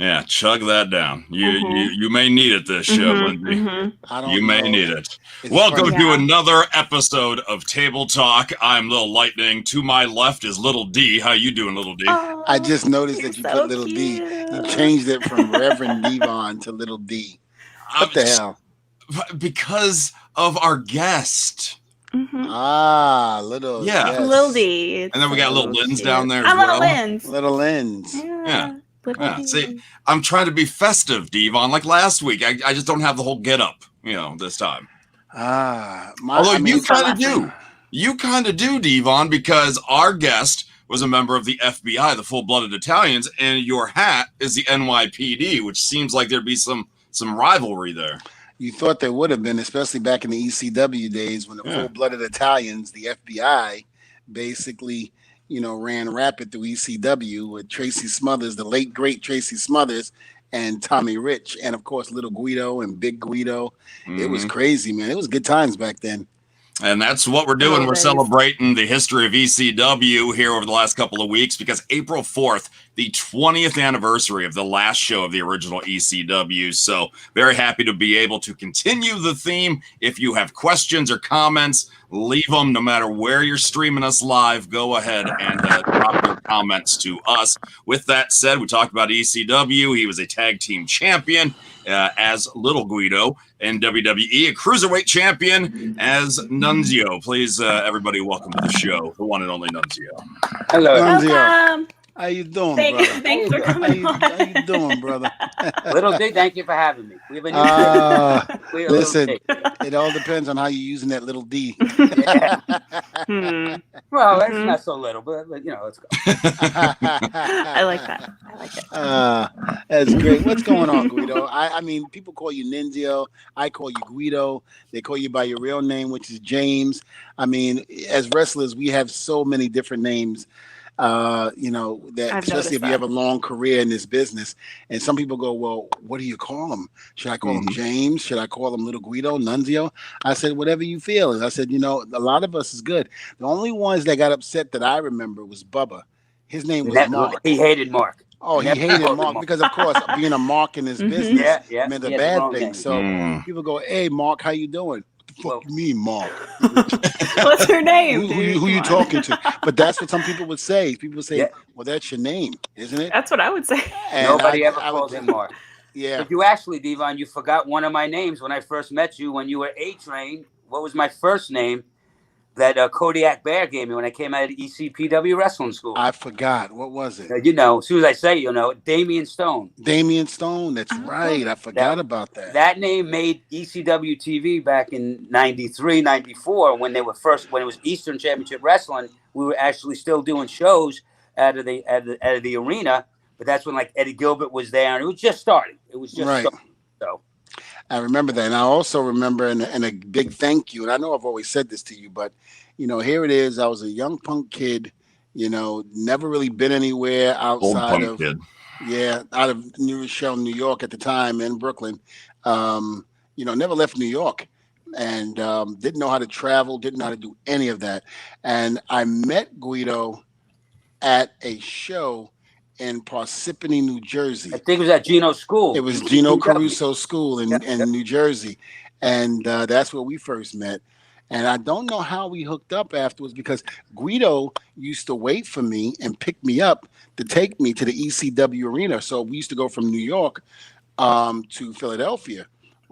Yeah, chug that down. You may need it this show, Lindsay. I don't You know. may need it. It's Welcome funny. to another episode of Table Talk. I'm Little Lightning. To my left is Little D. How you doing, Little D? Oh, I just noticed that you so put Little D. cute. You changed it from Reverend Devon to Little D. What the hell? Because of our guest. Ah, little Yeah. yes. Little D. And then we got Little Linz down there as I'm well. Little Linz. Little Linz. Yeah. Little See, I'm trying to be festive, Devon, like last week. I just don't have the whole get up, this time. Although you kind of do. You kind of do, Devon, because our guest was a member of the FBI, the Full-Blooded Italians, and your hat is the NYPD, which seems like there'd be some rivalry there. You thought there would have been, especially back in the ECW days when the Full-Blooded Italians, the FBI, basically, ran rapid through ECW with Tracy Smothers, the late, great Tracy Smothers, and Tommy Rich, and, of course, Little Guido and Big Guido. It was crazy, man. It was good times back then. And that's what we're doing. We're celebrating the history of ECW here over the last couple of weeks because April 4th, the 20th anniversary of the last show of the original ECW. So very happy to be able to continue the theme. If you have questions or comments, leave them no matter where you're streaming us live. Go ahead and drop your comments to us. With that said, we talked about ECW. He was a tag team champion as Little Guido, and WWE, a cruiserweight champion as Nunzio. Please, everybody, welcome to the show, the one and only Nunzio. Hello, Nunzio. Welcome. How you doing, brother? Thanks for coming on. How you doing, brother? Little D, thank you for having me. We have a new listen, it all depends on how you're using that little D. Well, that's not so little, but let's go. I like that. I like it. That's great. What's going on, Guido? I mean, people call you Nunzio. I call you Guido. They call you by your real name, which is James. I mean, as wrestlers, we have so many different names. That especially if you have a long career in this business, and some people go, well, what do you call him? Should I call him James? Should I call him Little Guido, Nunzio? I said, whatever you feel. I said, a lot of us is good. The only ones that got upset that I remember was Bubba. His name was Mark. He hated Mark. Oh, he hated Mark because, of course, being a Mark in his business meant a bad thing. So people go, hey, Mark, how you doing? Fuck me, Mark. What's her name? Who you talking to? But that's what some people would say. People say, well, that's your name, isn't it? That's what I would say. And nobody ever calls him Mark. Yeah. But you actually, Devon, you forgot one of my names when I first met you when you were A-Train. What was my first name that Kodiak Bear gave me when I came out of ECPW Wrestling School? I forgot. What was it? As soon as I say, Damian Stone. Damian Stone. That's right. I forgot about that. That name made ECW TV back in 93, 94 when it was Eastern Championship Wrestling. We were actually still doing shows out of the arena, but that's when like Eddie Gilbert was there, and it was just starting. It was just starting. So I remember that. And I also remember, and a big thank you. And I know I've always said this to you, but, here it is. I was a young punk kid, never really been anywhere outside of, out of New Rochelle, New York at the time, in Brooklyn. Never left New York and didn't know how to travel, didn't know how to do any of that. And I met Guido at a show in Parsippany, New Jersey. I think it was at Gino's school. It was Gino Caruso's school in New Jersey. And that's where we first met. And I don't know how we hooked up afterwards because Guido used to wait for me and pick me up to take me to the ECW arena. So we used to go from New York to Philadelphia,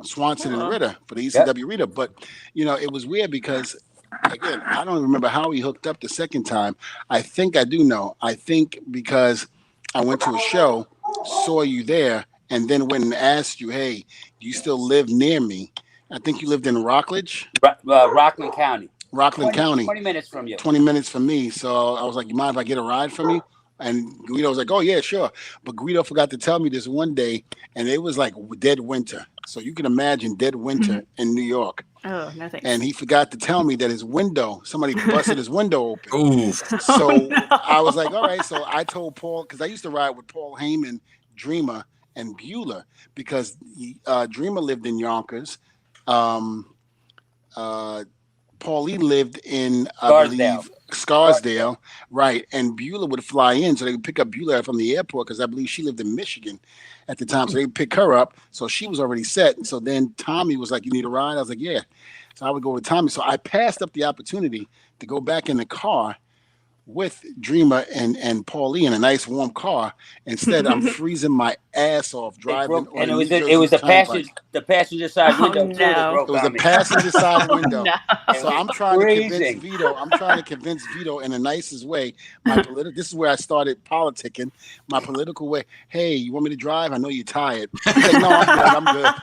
Swanson and Ritter for the ECW arena. But, it was weird because, again, I don't remember how we hooked up the second time. I think I do know. I think because I went to a show, saw you there, and then went and asked you, hey, do you still live near me? I think you lived in Rockledge. Rockland County. 20 minutes from you. 20 minutes from me. So I was like, you mind if I get a ride from you? And Guido was like, oh, yeah, sure. But Guido forgot to tell me this one day, and it was like dead winter. So you can imagine dead winter in New York. Oh, no thanks. And he forgot to tell me that his window, somebody busted his window open. Ooh. So I was like, all right. So I told Paul, because I used to ride with Paul Heyman, Dreamer, and Bueller, because Dreamer lived in Yonkers. Paulie lived in, I Scarsdale. believe, Scarsdale, right? And Beulah would fly in, so they would pick up Beulah from the airport because I believe she lived in Michigan at the time. So they would pick her up. So she was already set. And so then Tommy was like, "You need a ride?" I was like, "Yeah." So I would go with Tommy. So I passed up the opportunity to go back in the car with Dreamer and Paulie in a nice warm car. Instead, I'm freezing my ass off driving on and the it was New it was Jersey the passenger side Oh, window too that no. broke It was on the me. passenger side Oh, window. no. So I'm trying to convince freezing. Vito. I'm trying to convince Vito in the nicest way. This is where I started politicking. My political way. Hey, you want me to drive? I know you're tired. He's like, no, I'm good.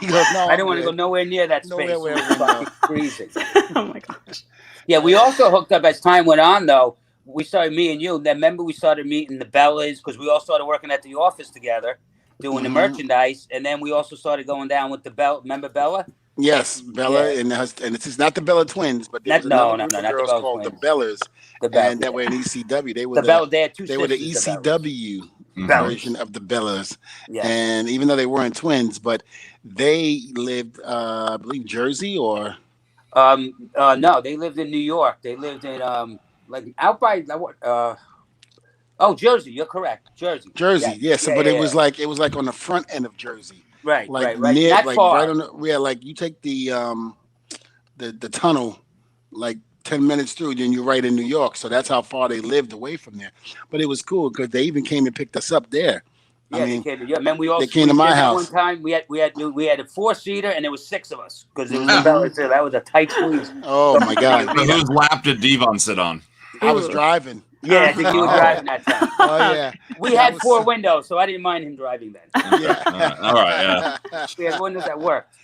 He goes, no, I didn't want to go nowhere near that space. Nowhere where It was window. fucking freezing. Oh my gosh. Yeah, we also hooked up as time went on, though. We started, me and you. Then remember, we started meeting the Bellas because we all started working at the office together, doing the merchandise. And then we also started going down with the Bella. Remember Bella? Yes, Bella, Yeah. and it's not the Bella twins, but there was another group of not the girls Bella called twins. the Bellas, The Bellas, and that were in ECW. They were the Bella. They had two they were the sisters, the Bellas. ECW version of the Bellas. Yeah. And even though they weren't twins, but they lived, I believe, Jersey or No, they lived in New York. They lived in like out by Jersey. You're correct, Jersey. Yes. So, but it was like on the front end of Jersey. Right, Like right. near, Not like far. right on like you take the tunnel like 10 minutes through, then you're right in New York. So that's how far they lived away from there. But it was cool because they even came and picked us up there. Yeah, I mean, man, they came to my house. One time we had a 4-seater and there was 6 of us because it was the Bellas too. That was a tight squeeze. Oh my God! So whose lap did Devon sit on? I was driving. Yeah, I think he was driving that time. Oh yeah. We had 4 windows, so I didn't mind him driving then. Yeah. All right. Yeah. We had windows that worked.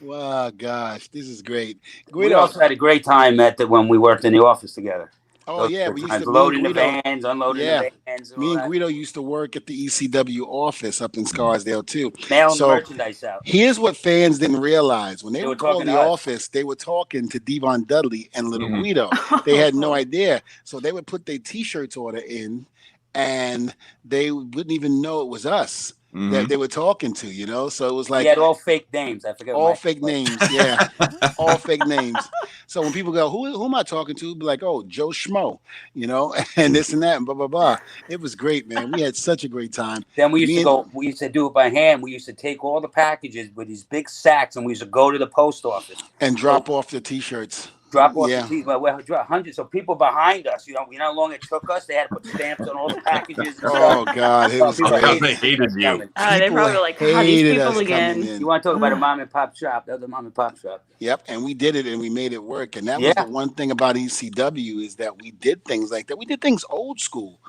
Wow, gosh, this is great. We Guido. also had a great time when we worked in the office together. Oh yeah, we used to loading me the and Guido, vans, unloading the vans. me and Guido used to work at the ECW office up in Scarsdale too. Mailing So merchandise out. here's what fans didn't realize: when they were would call talking the to us. office, they were talking to Devon Dudley and Little Guido. They had no idea, so they would put their T-shirts order in, and they wouldn't even know it was us that they were talking to. You know, so it was like We had all fake names. I forget. all fake names. Yeah, all fake names. So when people go, who am I talking to? Be like, oh, Joe Schmo, you know, and this and that, and blah blah blah. It was great, man. We had such a great time. Then we used to do it by hand. We used to take all the packages with these big sacks, and we used to go to the post office and drop off the T-shirts. Drop off the T-shirts. Well, we had hundreds. So people behind us, you know how long it took us. They had to put stamps on all the packages. And Oh God, it was They great. hated you. They probably were like, how these people again? You want to talk about a mom and pop shop? That was a mom and pop shop. Yep, and we did it, and we made it work. And that was the one thing about ECW is that we did things like that. We did things old school,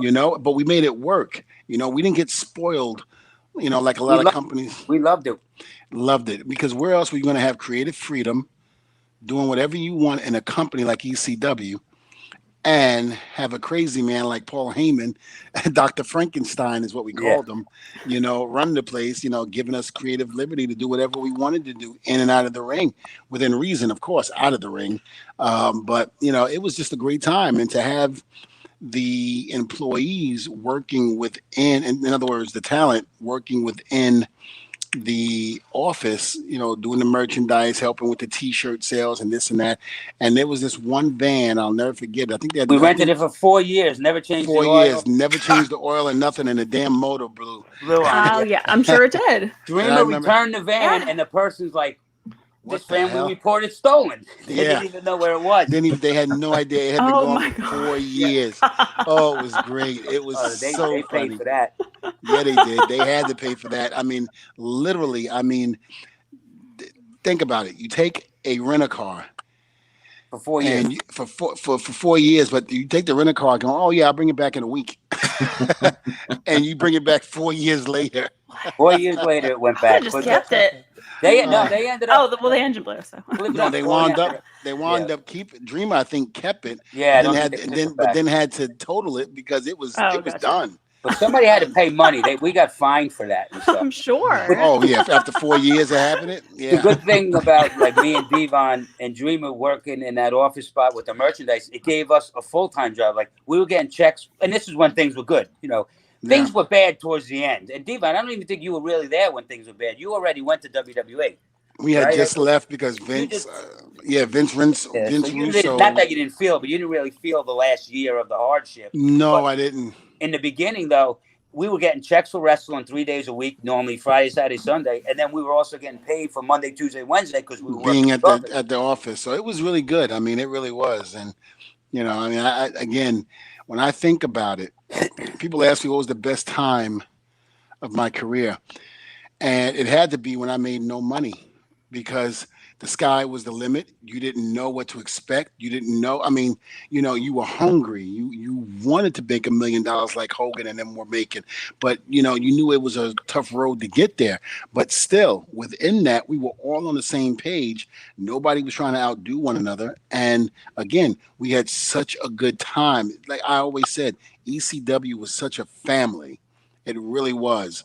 you know, but we made it work. You know, we didn't get spoiled, you know, like a lot of companies. We loved it. Loved it because where else were you going to have creative freedom, doing whatever you want in a company like ECW, and have a crazy man like Paul Heyman, Dr. Frankenstein is what we called him, you know, running the place, you know, giving us creative liberty to do whatever we wanted to do in and out of the ring, within reason, of course, out of the ring. But, you know, it was just a great time. And to have the employees working within, in other words, the talent working within the office, you know, doing the merchandise, helping with the T-shirt sales and this and that. And there was this one van, I'll never forget. I think they had We rented it for 4 years, never changed 4 the oil. years, never changed the oil or nothing, and the damn motor blew. Oh yeah, I'm sure it did. Dreamer returned the van, and the person's like, "This van we reported stolen." They didn't even know where it was. They had no idea. It had been gone for 4 years. Oh, it was great. It was they so paid funny. for that. Yeah, they did. They had to pay for that. I mean, literally. I mean, think about it. You take a rent-a-car for 4 years, and for 4 years, but you take the rent-a-car, going, "Oh yeah, I'll bring it back in a week," and you bring it back 4 years later. 4 years later, it went back. I just kept it. They ended up. Oh, well, the engine blew. So no, they wound up keeping. Dreamer, I think, kept it. Yeah, then had to total it because it was done. But somebody had to pay money. We got fined for that. And stuff. I'm sure. Oh yeah, after 4 years of having it. Yeah. The good thing about like me and Devon and Dreamer working in that office spot with the merchandise, it gave us a full-time job. Like we were getting checks, and this is when things were good. You know, things were bad towards the end. And Devon, I don't even think you were really there when things were bad. You already went to WWE. We had right? just left because Vince, Vince So you didn't, Russo. not that you didn't feel, but you didn't really feel the last year of the hardship. No, But I didn't. in the beginning, though, we were getting checks for wrestling 3 days a week, normally Friday, Saturday, Sunday, and then we were also getting paid for Monday, Tuesday, Wednesday because we were Being working at the office, so it was really good. I mean, it really was, and I mean, I again, when I think about it, people ask me what was the best time of my career, and it had to be when I made no money because the sky was the limit. You didn't know what to expect. You didn't know. I mean, you were hungry. You wanted to make $1 million like Hogan and them were making, but you knew it was a tough road to get there. But still, within that, we were all on the same page. Nobody was trying to outdo one another. And again, we had such a good time. Like I always said, ECW was such a family. It really was.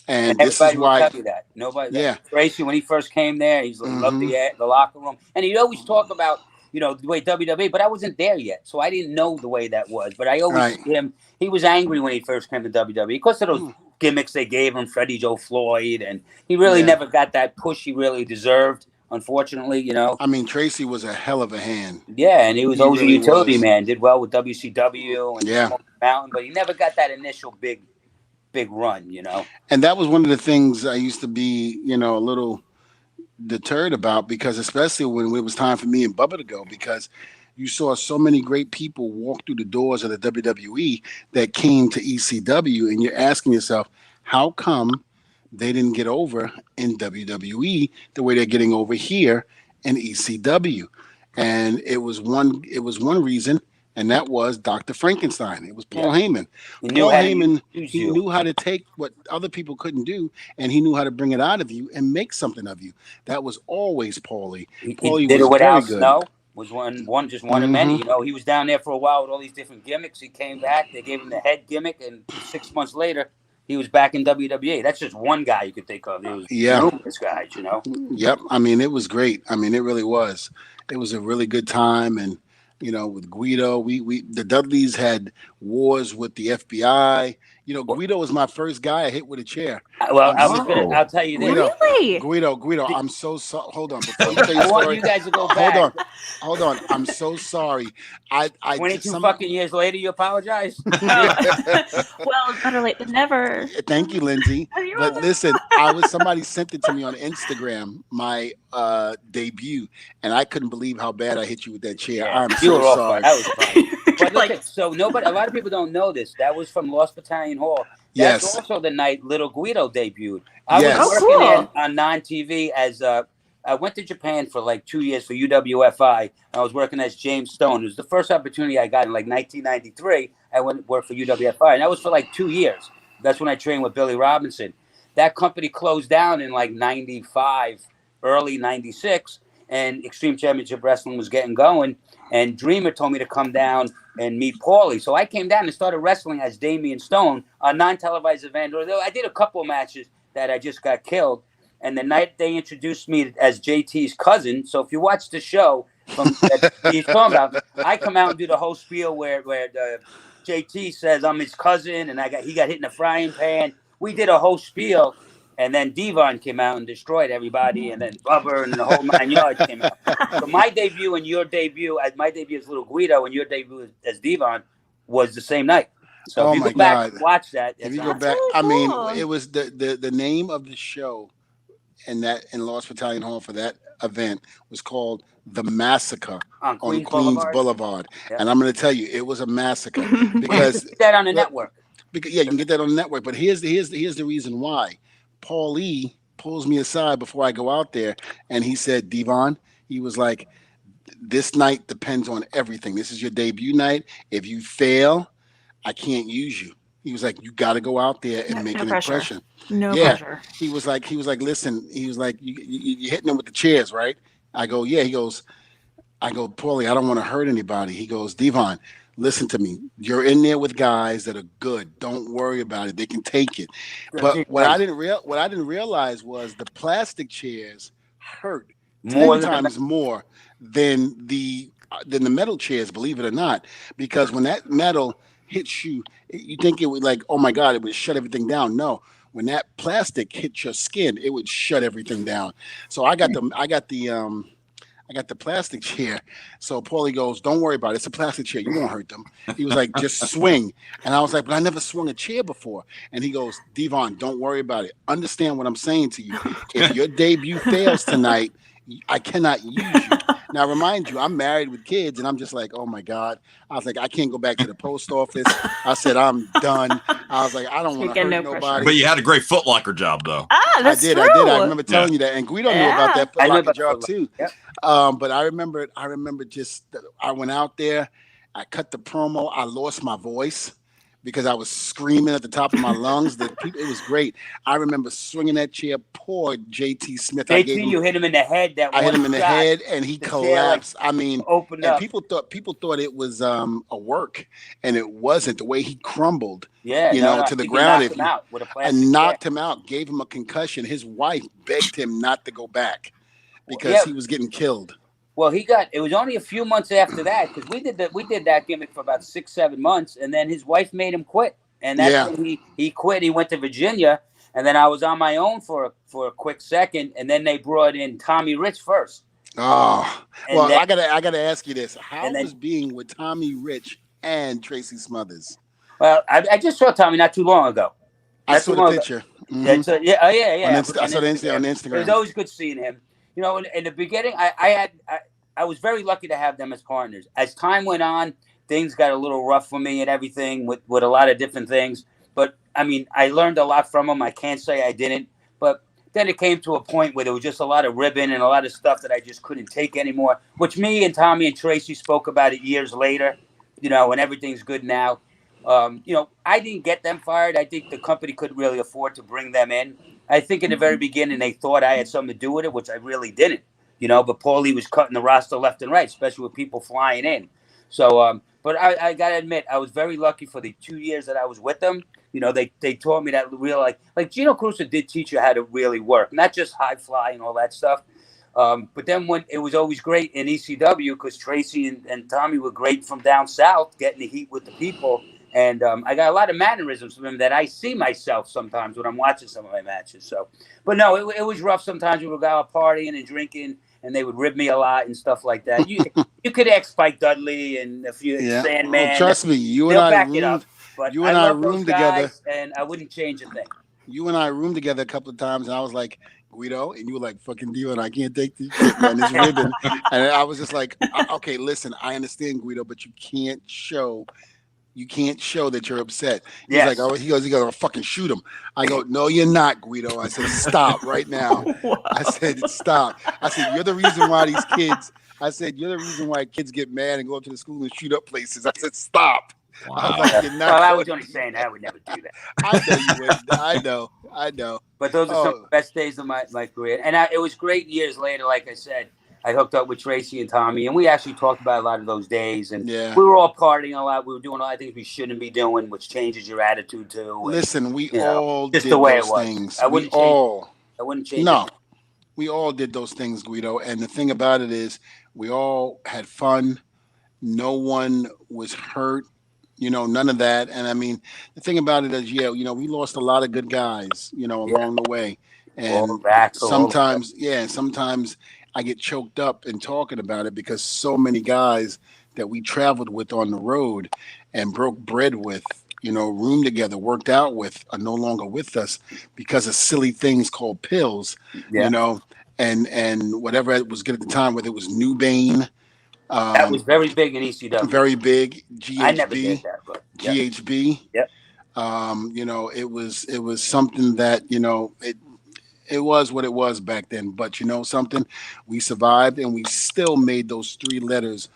And And this is everybody will why, tell you that. Nobody, yeah. Tracy, when he first came there, he's loved hmm the locker room. And he'd always talk about, the way WWE, but I wasn't there yet. So I didn't know the way that was. But I always Right. see him, he was angry when he first came to WWE because of those gimmicks they gave him, Freddie Joe Floyd. And he really Yeah. never got that push he really deserved, unfortunately, I mean, Tracy was a hell of a hand. Yeah, and he was He always really a utility was. man, did well with WCW and Yeah. Smoky Mountain, but he never got that initial big run, And that was one of the things I used to be, a little deterred about because especially when it was time for me and Bubba to go because you saw so many great people walk through the doors of the WWE that came to ECW and you're asking yourself, how come they didn't get over in WWE the way they're getting over here in ECW? And it was one reason, and that was Dr. Frankenstein. It was Paul Heyman. He knew Paul how to Heyman, use he you. knew how to take what other people couldn't do, and he knew how to bring it out of you and make something of you. That was always Paulie. He Paulie did was it with very Al good. Snow. Was just one of many. hmm He was down there for a while with all these different gimmicks. He came back. They gave him the head gimmick, and 6 months later, he was back in WWE. That's just one guy you could think of. There was Yeah. numerous guys. Yep. I mean, it was great. I mean, it really was. It was a really good time, and with Guido, we the Dudleys had wars with the FBI. Guido was my first guy I hit with a chair. Well, I'm I'll tell you this. Guido, Really? I'm so sorry. Hold on, before you tell your I want story. you guys to go Hold back. on. I'm so sorry. I 22 fucking years later, you apologize? Well, it's better late than never. Thank you, Lindsay. You're But welcome. listen, somebody sent it to me on Instagram, my debut, and I couldn't believe how bad I hit you with that chair. I'm you so were off. sorry. That was fun. But Like- listen, so a lot of people don't know this. That was from Lost Battalion Hall. That's Yes. also the night Little Guido debuted. I Yes. was Oh, working cool. there on non-TV as I went to Japan for like 2 years for UWFI. I was working as James Stone. It was the first opportunity I got in like 1993. I went to work for UWFI, and that was for like 2 years. That's when I trained with Billy Robinson. That company closed down in like 95, early 96, and Extreme Championship Wrestling was getting going. And Dreamer told me to come down and meet Paulie. So I came down and started wrestling as Damian Stone, a non-televised event. Although I did a couple of matches that I just got killed. And the night they introduced me as JT's cousin. So if you watch the show that he's talking about, I come out and do the whole spiel where the JT says I'm his cousin, and he got hit in the frying pan. We did a whole spiel. And then Devon came out and destroyed everybody, and then Bubber and the whole 9 yards came out. So my debut and your debut, my debut as Little Guido and your debut as Devon was the same night. So if you my go back God. and watch that, If it's you go on. back, really I mean, cool. it was the name of the show in Lost Battalion Hall for that event was called The Massacre on on Queens Queens Boulevard. Boulevard. Yeah. And I'm going to tell you, it was a massacre because Put that on the Look, network. yeah, you can get that on the network. But here's the reason why. Paul Lee pulls me aside before I go out there, and he said, Devon, he was like, this night depends on everything. This is your debut night. If you fail, I can't use you. He was like, you got to go out there and make No an pressure. impression. No Yeah. pressure. He was like, listen. He was like, you're hitting them with the chairs, right? I go, yeah. He goes, Paulie, I don't want to hurt anybody. He goes, Devon, listen to me. You're in there with guys that are good. Don't worry about it. They can take it. But what I didn't realize was the plastic chairs hurt More 10 than times more than the metal chairs, believe it or not, because when that metal hits you, you think it would like, oh my God, it would shut everything down. No, when that plastic hits your skin, it would shut everything down. So I got the plastic chair. So Paulie goes, don't worry about it. It's a plastic chair. You won't hurt them. He was like, just swing. And I was like, but I never swung a chair before. And he goes, Devon, don't worry about it. Understand what I'm saying to you. If your debut fails tonight, I cannot use you. Now, remind you, I'm married with kids, and I'm just like, oh my God. I was like, I can't go back to the post office. I said, I'm done. I was like, I don't want to hurt nobody. But you had a great Foot Locker job, though. That's I did. true. I remember telling you that, and Guido knew about that Foot Locker job too. Yep. But I remember just I went out there, I cut the promo, I lost my voice because I was screaming at the top of my lungs. It was great. I remember swinging that chair. Poor JT Smith. You hit him in the head. I hit him in the head, and he collapsed. Chair, I mean, opened up. People thought it was a work, and it wasn't. The way he crumbled, to the ground. Knocked him out, gave him a concussion. His wife begged him not to go back because he was getting killed. Well, it was only a few months after that because we did that gimmick for about 6-7 months, and then his wife made him quit, and that's when he quit. He went to Virginia, and then I was on my own for a quick second, and then they brought in Tommy Rich first. Oh, well, I gotta ask you this: how was being with Tommy Rich and Tracy Smothers? Well, I just saw Tommy not too long ago. I saw the picture. Mm-hmm. I saw the Instagram. On Instagram. It was always good seeing him. You know, in the beginning, I was very lucky to have them as partners. As time went on, things got a little rough for me and everything with a lot of different things. But, I mean, I learned a lot from them. I can't say I didn't. But then it came to a point where there was just a lot of ribbon and a lot of stuff that I just couldn't take anymore, which me and Tommy and Tracy spoke about it years later, and everything's good now. I didn't get them fired. I think the company couldn't really afford to bring them in. I think in the very beginning they thought I had something to do with it, which I really didn't, but Paulie was cutting the roster left and right, especially with people flying in. So, but I got to admit, I was very lucky for the 2 years that I was with them. They taught me that real, like Gino Crusoe did teach you how to really work, not just high fly and all that stuff. But then when it was always great in ECW because Tracy and Tommy were great from down south, getting the heat with the people. And I got a lot of mannerisms from him that I see myself sometimes when I'm watching some of my matches. So, but no, it was rough sometimes. We would go out partying and drinking, and they would rib me a lot and stuff like that. You could ask Spike Dudley and a few Sandman. Oh, trust me, you and I roomed together, and I wouldn't change a thing. You and I roomed together a couple of times, and I was like, Guido, and you were like, fucking Dion, I can't take this shit, man, this ribbon. And I was just like, okay, listen, I understand, Guido, but you can't show that you're upset. He's like, oh, he goes, I'll fucking shoot him. I go, no, you're not, Guido. I said, stop right now. Wow. I said, stop. I said, you're the reason why kids get mad and go up to the school and shoot up places. I said, stop. Wow. I was like, you're not. Well, I was only saying I would never do that. I know you would. I know. But those are some of the best days of my career. And it was great years later, like I said. I hooked up with Tracy and Tommy, and we actually talked about a lot of those days. And we were all partying a lot. We were doing a lot of things we shouldn't be doing, which changes your attitude too. Listen, we all just did the way those it was. things. I wouldn't change No, it. we all did those things, Guido. And the thing about it is, we all had fun. No one was hurt. None of that. And I mean, the thing about it is, we lost a lot of good guys, along the way. And sometimes I get choked up in talking about it because so many guys that we traveled with on the road and broke bread with, roomed together, worked out with, are no longer with us because of silly things called pills, and whatever it was good at the time, whether it was New Bane. That was very big in ECW. Very big. GHB. I never did that, but GHB. Yep. It was something that, it was what it was back then, but something, we survived and we still made those 3 letters,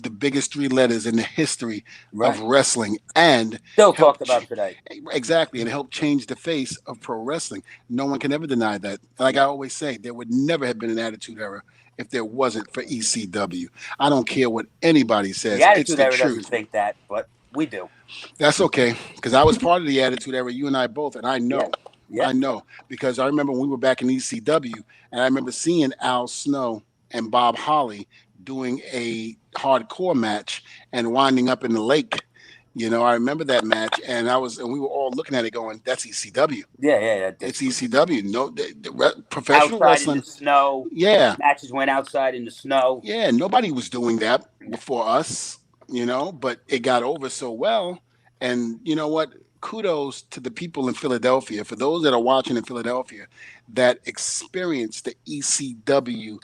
the biggest 3 letters in the history of wrestling, and still talked about today. Exactly, and it helped change the face of pro wrestling. No one can ever deny that. Like I always say, there would never have been an Attitude Era if there wasn't for ECW. I don't care what anybody says. The Attitude Era truth. doesn't think that, but we do. That's okay, because I was part of the Attitude Era. You and I both, and I know. Yeah. Yeah. I know, because I remember when we were back in ECW, and I remember seeing Al Snow and Bob Holly doing a hardcore match and winding up in the lake, I remember that match, and we were all looking at it going, "That's ECW. Yeah. It's ECW. No, professional Outside wrestling. in the snow. Yeah, Matches went outside in the snow. yeah. Nobody was doing that before us, but it got over so well. And you know what? Kudos to the people in Philadelphia. For those that are watching in Philadelphia, that experienced the ECW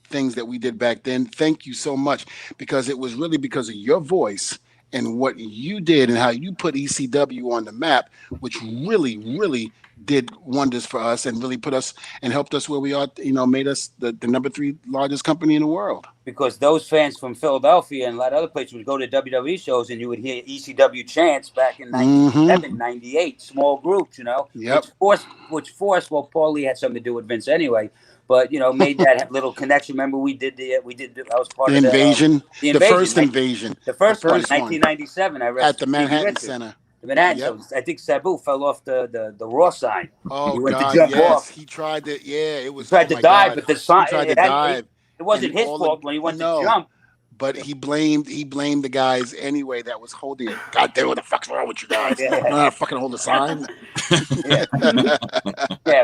things that we did back then. Thank you so much, because it was really because of your voice and what you did and how you put ECW on the map, which really, really did wonders for us and really put us and helped us where we are, made us the number 3 largest company in the world. Because those fans from Philadelphia and a lot of other places would go to WWE shows and you would hear ECW chants back in 97, 98, small groups, Yep. which forced, well, Paulie had something to do with Vince anyway, but, made that little connection. Remember, I was part The of invasion. the First invasion. The first one, one. 1997. I At the Manhattan Center. The Manhattan. Yep. So I think Sabu fell off the Raw sign. Oh, he went God, to jump off. He tried to, it was. He tried to dive, but the sign. He tried to dive. It wasn't his fault when he went to jump. But he blamed the guys anyway that was holding it. God damn, what the fuck's wrong with you guys? Yeah. I don't know how to fucking hold a sign. Yeah,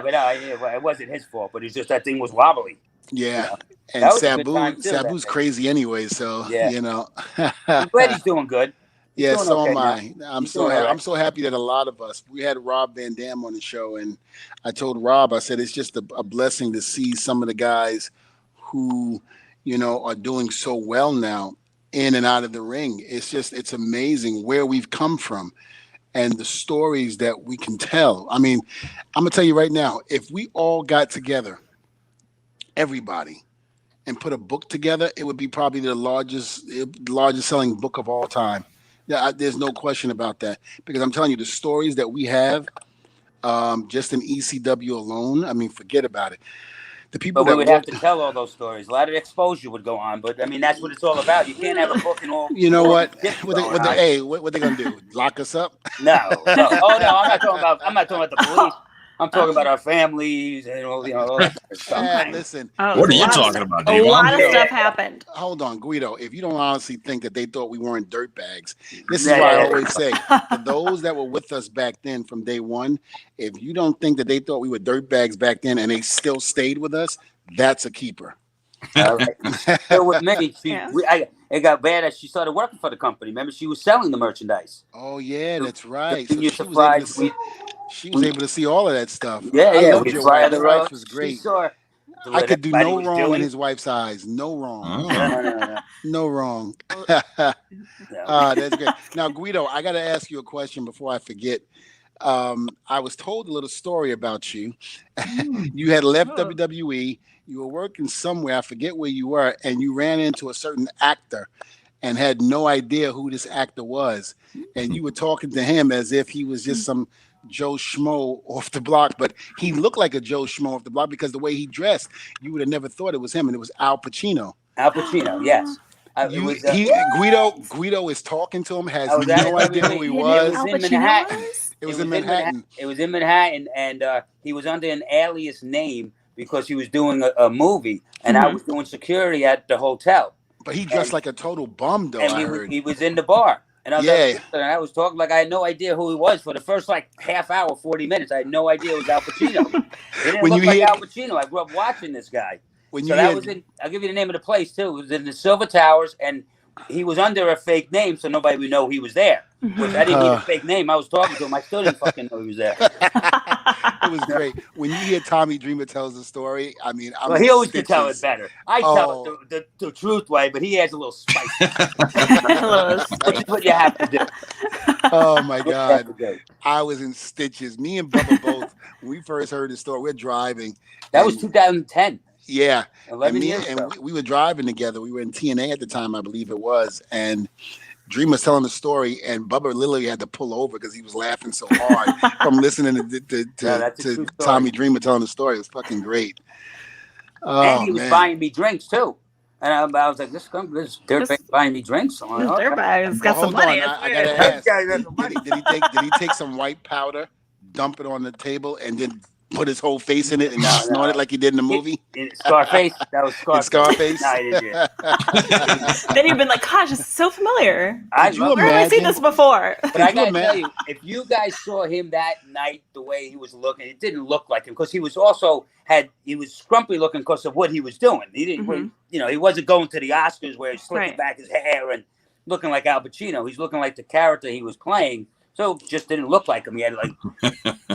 but it wasn't his fault. But it's just that thing was wobbly. Yeah, and Sabu's crazy anyway. So I'm glad he's doing good. Yeah, so okay am I. now. I'm so happy that a lot of us. We had Rob Van Dam on the show, and I told Rob, I said it's just a blessing to see some of the guys who are doing so well now in and out of the ring. It's amazing where we've come from and the stories that we can tell. I mean, I'm gonna tell you right now, if we all got together, everybody, and put a book together, it would be probably the largest selling book of all time. There's no question about that, because I'm telling you, the stories that we have, just in ECW alone, I mean, forget about it. The people we would have to tell all those stories. A lot of exposure would go on, but I mean, that's what it's all about. You can't have a book and all. You know what? What they gonna do? Lock us up? No. Oh no, I'm not talking about the police. I'm talking about our families and all that stuff. Yeah, listen. What are you talking about, Dave? A lot of stuff happened. Hold on, Guido. If you don't honestly think that they thought we weren't dirtbags, this is why I always say, for those that were with us back then from day one, if you don't think that they thought we were dirtbags back then and they still stayed with us, that's a keeper. All right. So with me, it got bad as she started working for the company. Remember, she was selling the merchandise. Oh yeah, that's right. So she was able to see all of that stuff. Yeah. Your wife was great. I could do no wrong in his wife's eyes. No wrong. No wrong. That's great. Now, Guido, I got to ask you a question before I forget. I was told a little story about you. You had left WWE. You were working somewhere. I forget where you were, and you ran into a certain actor and had no idea who this actor was. And you were talking to him as if he was just some Joe Schmo off the block, but he looked like a Joe Schmo off the block because the way he dressed, you would have never thought it was him, and it was Al Pacino. Al Pacino, yes. Guido is talking to him, has no idea who he was. It was in Manhattan. It was in Manhattan. It was in Manhattan, and he was under an alias name because he was doing a movie, and I was doing security at the hotel. But he dressed like a total bum, though. And he was in the bar. And I was talking like I had no idea who he was for the first half hour, 40 minutes. I had no idea it was Al Pacino. It didn't look like Al Pacino. I grew up watching this guy. I'll give you the name of the place too. It was in the Silver Towers, and he was under a fake name, so nobody would know he was there. Which I didn't need a fake name. I was talking to him. I still didn't fucking know he was there. It was great. When you hear Tommy Dreamer tells the story, I mean, he always can tell it better. I tell it the truth way, but he adds a little spice. Which is what you have to do. Oh my God. I was in stitches. Me and Bubba both, when we first heard the story, we're driving. That was 2010. Yeah. 11 years ago. We were driving together. We were in TNA at the time, I believe it was. And Dream was telling the story, and Bubba literally had to pull over because he was laughing so hard from listening to Tommy Dreamer telling the story. It was fucking great. And he was buying me drinks too. And I was like, this dirtbag buying me drinks. This dirtbag's got some money. I gotta ask. Did he take some white powder, dump it on the table, and then put his whole face in it and snort it like he did in the movie? Scarface. That was Scarface. Scarface? No, he didn't. Then you've been like, gosh, this is so familiar. Where have I seen this before? But I gotta tell you, if you guys saw him that night, the way he was looking, it didn't look like him because he was also he was scrumpy looking because of what he was doing. He didn't, he wasn't going to the Oscars where he's slicking back his hair and looking like Al Pacino. He's looking like the character he was playing. So just didn't look like him. He had like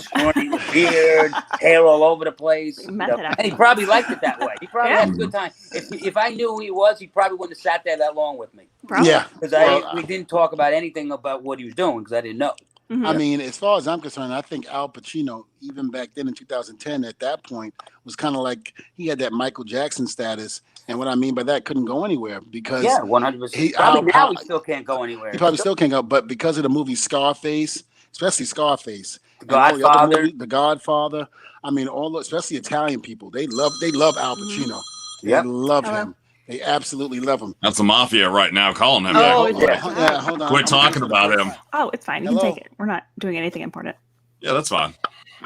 snorty beard, hair all over the place. And he probably liked it that way. He probably had a good time. If I knew who he was, he probably wouldn't have sat there that long with me. Probably. Yeah. Because we didn't talk about anything about what he was doing because I didn't know. I mean, as far as I'm concerned, I think Al Pacino, even back then in 2010, at that point, was kind of like he had that Michael Jackson status. And what I mean by that, couldn't go anywhere because 100%. Now he still can't go anywhere. He probably still can't go, but because of the movie Scarface, especially Scarface, The Godfather, The Godfather. I mean, especially Italian people, they love Al Pacino. They love him. They absolutely love him. That's the mafia right now calling him. Hold on. Quit talking about him. Oh, it's fine. You can take it. We're not doing anything important. Yeah, that's fine.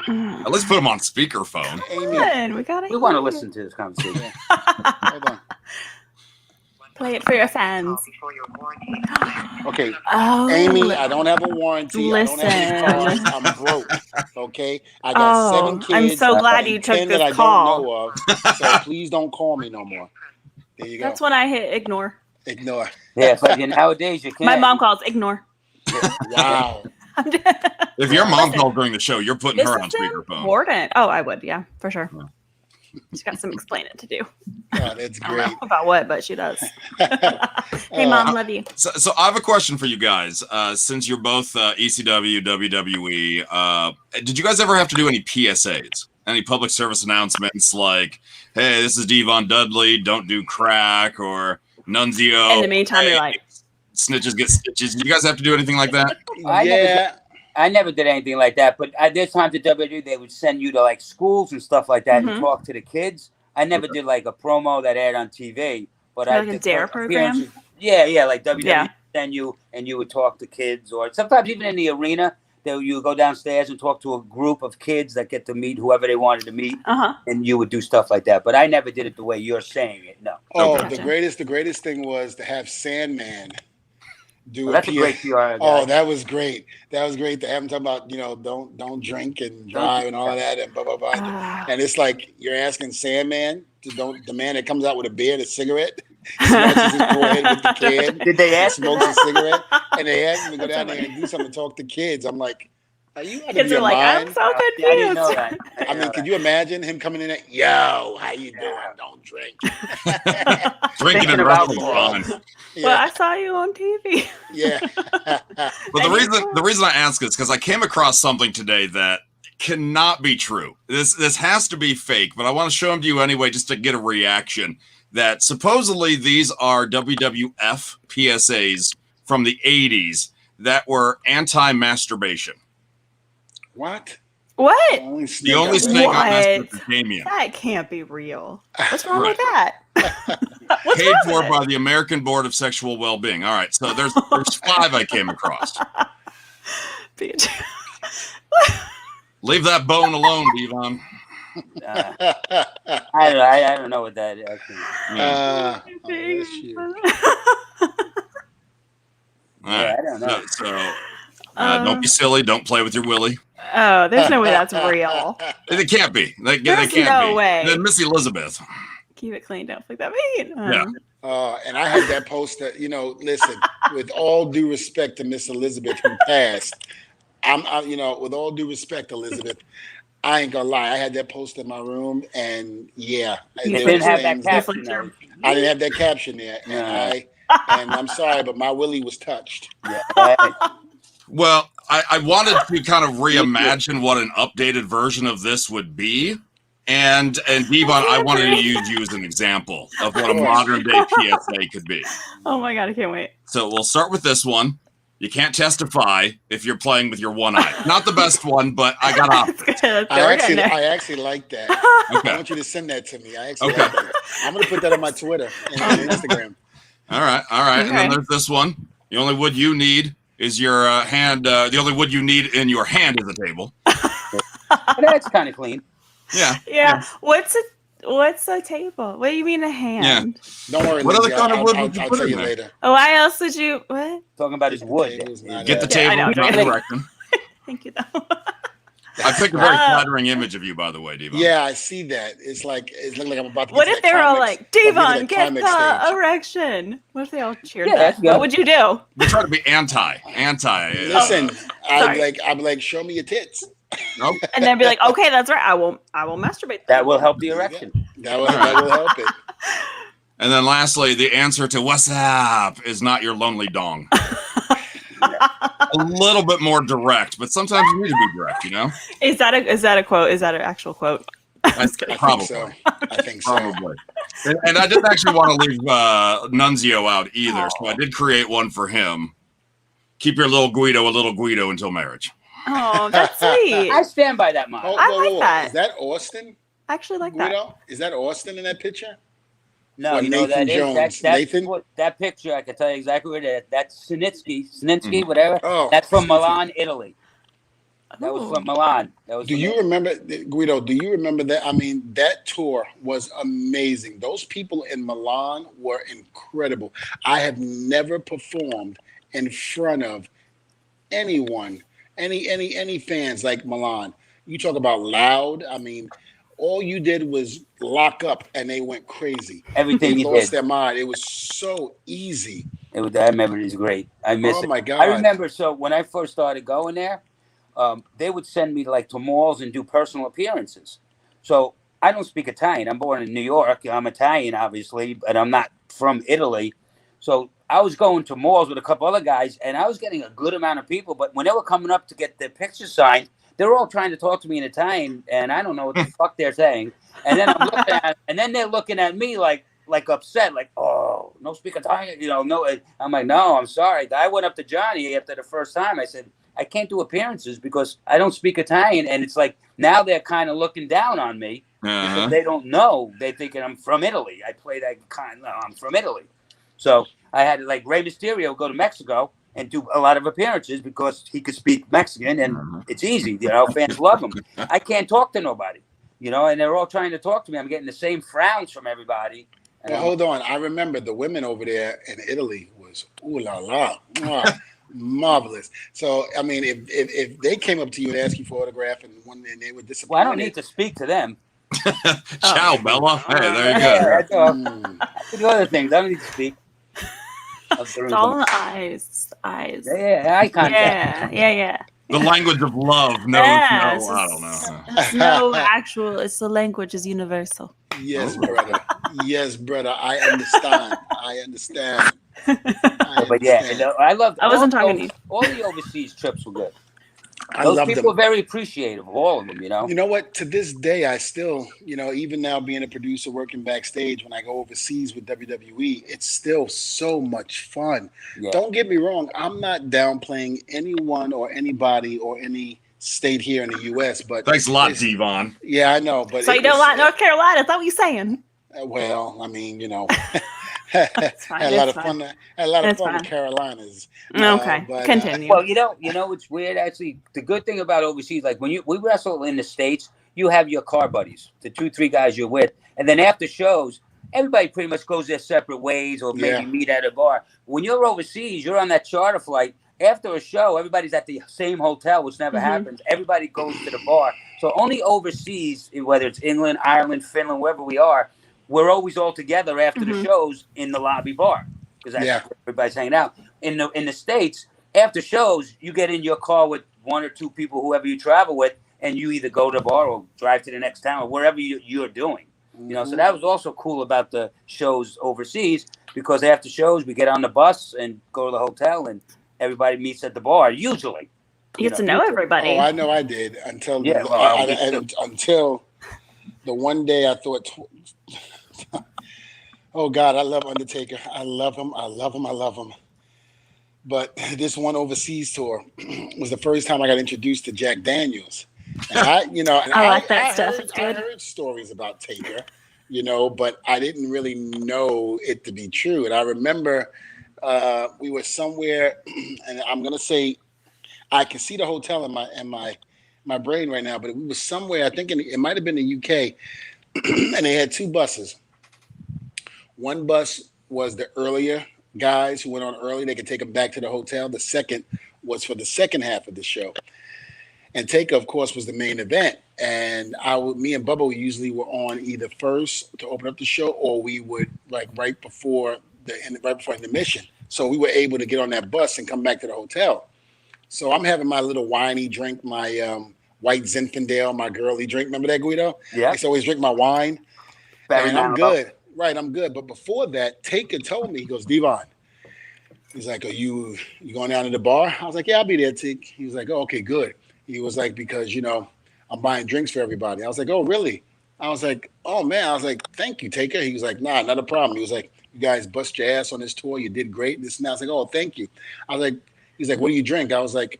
At least put him on speakerphone. Amy. We want to listen to this conversation. Hold on. Play it for your fans. Okay. Oh. Amy, I don't have a warranty. Listen. I don't have any cars. I'm broke. Okay. I got 7 kids. I'm so glad you took 10 this that I call. don't know of. So please don't call me no more. There you go. That's when I hit ignore. Ignore. Yeah, but nowadays you can't. My mom calls ignore. Wow. If your mom called during the show, you're putting her on speakerphone. Important. Oh, I would. Yeah, for sure. She's got some explaining to do. Oh, that's I don't great. know about what, but she does. Hey, Mom, love you. So I have a question for you guys. Since you're both ECW, WWE, did you guys ever have to do any PSAs? Any public service announcements like, hey, this is Devon Dudley, don't do crack, or Nunzio. In the meantime, you're like, snitches get stitches. Did you guys have to do anything like that? I never did anything like that, but there's times at WWE they would send you to like schools and stuff like that and talk to the kids. I never did like a promo that aired on TV, but like a dare program. Yeah, like WWE send you and you would talk to kids, or sometimes even in the arena, you would go downstairs and talk to a group of kids that get to meet whoever they wanted to meet, and you would do stuff like that. But I never did it the way you're saying it. No. Oh, Okay. the greatest thing was to have Sandman do that's a great PR guy. Oh, that was great. That was great to have him talk about, don't drink and drive and all of that and blah, blah, blah. And it's like you're asking Sandman the man that comes out with a beer and a cigarette, scratches his forehead with the can. Did they ask smokes a cigarette, and they asked him to go down there and do something, talk to kids. I'm like, are you out of kids your are like, mind? I'm so confused. I didn't know that. I mean, could you imagine him coming in there? Yo, how you doing? Don't drink. Drinking and about wrestling. Well, I saw you on TV. Yeah. But the reason I ask is because I came across something today that cannot be true. This has to be fake, but I want to show them to you anyway just to get a reaction. That supposedly these are WWF PSAs from the 80s that were anti-masturbation. What? What? The only snake on Mr. Damien. That can't be real. What's wrong with that? What's Paid wrong for with by the American Board of Sexual Well-Being. All right, so there's 5 I came across. Bitch. Leave that bone alone, Devon. I don't know what that is. I don't know. So don't be silly. Don't play with your willy. Oh, there's no way that's real. It can't be. They There's can't no be. way. Then Miss Elizabeth. Keep it clean. Don't flick that mean. Yeah. And I had that poster, listen, with all due respect to Miss Elizabeth who passed, with all due respect, Elizabeth, I ain't gonna lie. I had that poster in my room, and you didn't have that caption. I didn't have that caption there, and I'm sorry, but my willy was touched. Well, I wanted to kind of reimagine what an updated version of this would be. And Devon, I wanted to use you as an example of what a modern day PSA could be. Oh my God, I can't wait. So we'll start with this one. You can't testify if you're playing with your one eye. Not the best one, but I got options. I actually like that. Okay. I want you to send that to me. I actually like that. I'm going to put that on my Twitter and Instagram. All right. Okay. And then there's this one. The only wood you need is your hand. The only wood you need in your hand is a table. That's kind of clean. Yeah. What's a table? What do you mean a hand? Don't worry, What other Lindsay. kind of wood would you I'll put tell in you there? later. Oh, why else would you? What? Talking about his wood. Get the Yeah, I table, know, drop right? direction. Thank you, though. I picked a very flattering image of you, by the way, Devon. Yeah, I see that. It's looking like I'm about to. What get if to they were all climax, like, Devon, get climax the stage. erection? What if they all cheered Yeah, that? that's good. What would you do? We try to be anti. Listen, I'd be like, show me your tits. Nope. And then be like, okay, that's right. I will masturbate. That will help the erection. That will help it. And then lastly, the answer to what's up is not your lonely dong. A little bit more direct, but sometimes you need to be direct, you know? Is that a quote? Is that an actual quote? Probably. I think so. Probably. And I didn't actually want to leave Nunzio out either, so I did create one for him. Keep your little Guido a little Guido until marriage. Oh, that's sweet. I stand by that motto. I like that. Is that Austin? I actually like Guido? that. Is that Austin in that picture? No, Or you know Nathan that Jones. is Nathan? that picture. I can tell you exactly where it is. That's Sinitsky, whatever. Oh, That's from Milan, Italy. That was Ooh. from Milan. That was. Do you remember, Guido? Do you remember that? I mean, that tour was amazing. Those people in Milan were incredible. I have never performed in front of anyone, any fans like Milan. You talk about loud. I mean, all you did was lock up, and they went crazy. Everything They you lost did. their mind. It was so easy. I remember it was great. I miss it. Oh my God! I remember. So when I first started going there, they would send me to malls and do personal appearances. So I don't speak Italian. I'm born in New York. I'm Italian, obviously, but I'm not from Italy. So I was going to malls with a couple other guys, and I was getting a good amount of people. But when they were coming up to get their picture signed, they were all trying to talk to me in Italian, and I don't know what the fuck they're saying. And then I'm looking at, and then they're looking at me like upset, like, oh, no speak Italian, no. I'm like, no, I'm sorry. I went up to Johnny after the first time. I said, I can't do appearances because I don't speak Italian, and it's like now they're kind of looking down on me because they don't know. They thinking I'm from Italy. I play that I'm from Italy, so I had like Rey Mysterio go to Mexico and do a lot of appearances because he could speak Mexican, and it's easy. Fans love him. I can't talk to nobody, and they're all trying to talk to me. I'm getting the same frowns from everybody. Well, hold on. I remember the women over there in Italy was ooh la la, marvelous. So I mean, if they came up to you and asked you for autograph and they were disappointed, well, I don't need to speak to them. Ciao, Bella. Hey, there you go. I can do other things. I don't need to speak. It's all in the eyes. Yeah, eye contact. Yeah. The language of love. No, I don't know. It's no actual. It's the language is universal. Yes, brother. Yes, brother. I understand. But yeah, I love. I wasn't talking to you. All the overseas trips were good. I Those love people them. were very appreciative of all of them. You know what? To this day, I still, even now being a producer working backstage, when I go overseas with WWE, it's still so much fun. Yeah. Don't get me wrong. I'm not downplaying anyone or anybody or any state here in the U.S., but Thanks a lot, Devon. Yeah, I know. But so you don't like North Carolina? Is that what you're saying? Well, I mean, had a lot of fun. Had a lot of fun in Carolinas. Okay, but, continue. Well, it's weird actually. The good thing about overseas, like when we wrestle in the States, you have your car buddies, the 2-3 guys you're with, and then after shows, everybody pretty much goes their separate ways or maybe meet at a bar. When you're overseas, you're on that charter flight. After a show, everybody's at the same hotel, which never happens. Everybody goes to the bar. So only overseas, whether it's England, Ireland, Finland, wherever we are, we're always all together after the shows in the lobby bar because that's where everybody's hanging out. In the States, after shows, you get in your car with 1 or 2 people, whoever you travel with, and you either go to the bar or drive to the next town or wherever you're doing. So that was also cool about the shows overseas because after shows, we get on the bus and go to the hotel and everybody meets at the bar, usually. You get to know everybody. Oh, I know I did until until the one day I thought, oh God, I love Undertaker. I love him. But this one overseas tour was the first time I got introduced to Jack Daniels. And I like that stuff. It's good. I heard stories about Taker, but I didn't really know it to be true. And I remember we were somewhere, and I'm gonna say I can see the hotel in my my brain right now, but we was somewhere. I think it might have been the UK, and they had two buses. One bus was the earlier guys who went on early; they could take them back to the hotel. The second was for the second half of the show, and Taker, of course, was the main event. And me and Bubba usually were on either first to open up the show, or we would like right before intermission. So we were able to get on that bus and come back to the hotel. So I'm having my little winey drink, my white Zinfandel, my girly drink. Remember that, Guido? Yeah. I used to always drink my wine. Barry And I'm Manilow. good. Right, I'm good. But before that, Taker told me, he goes, Devon. He's like, are you going down to the bar? I was like, yeah, I'll be there, Take. He was like, oh, okay, good. He was like, because, I'm buying drinks for everybody. I was like, oh, really? I was like, oh, man. I was like, thank you, Taker. He was like, nah, not a problem. He was like, you guys bust your ass on this tour. You did great. This and that. I was like, oh, thank you. I was like, he's like, what do you drink? I was like,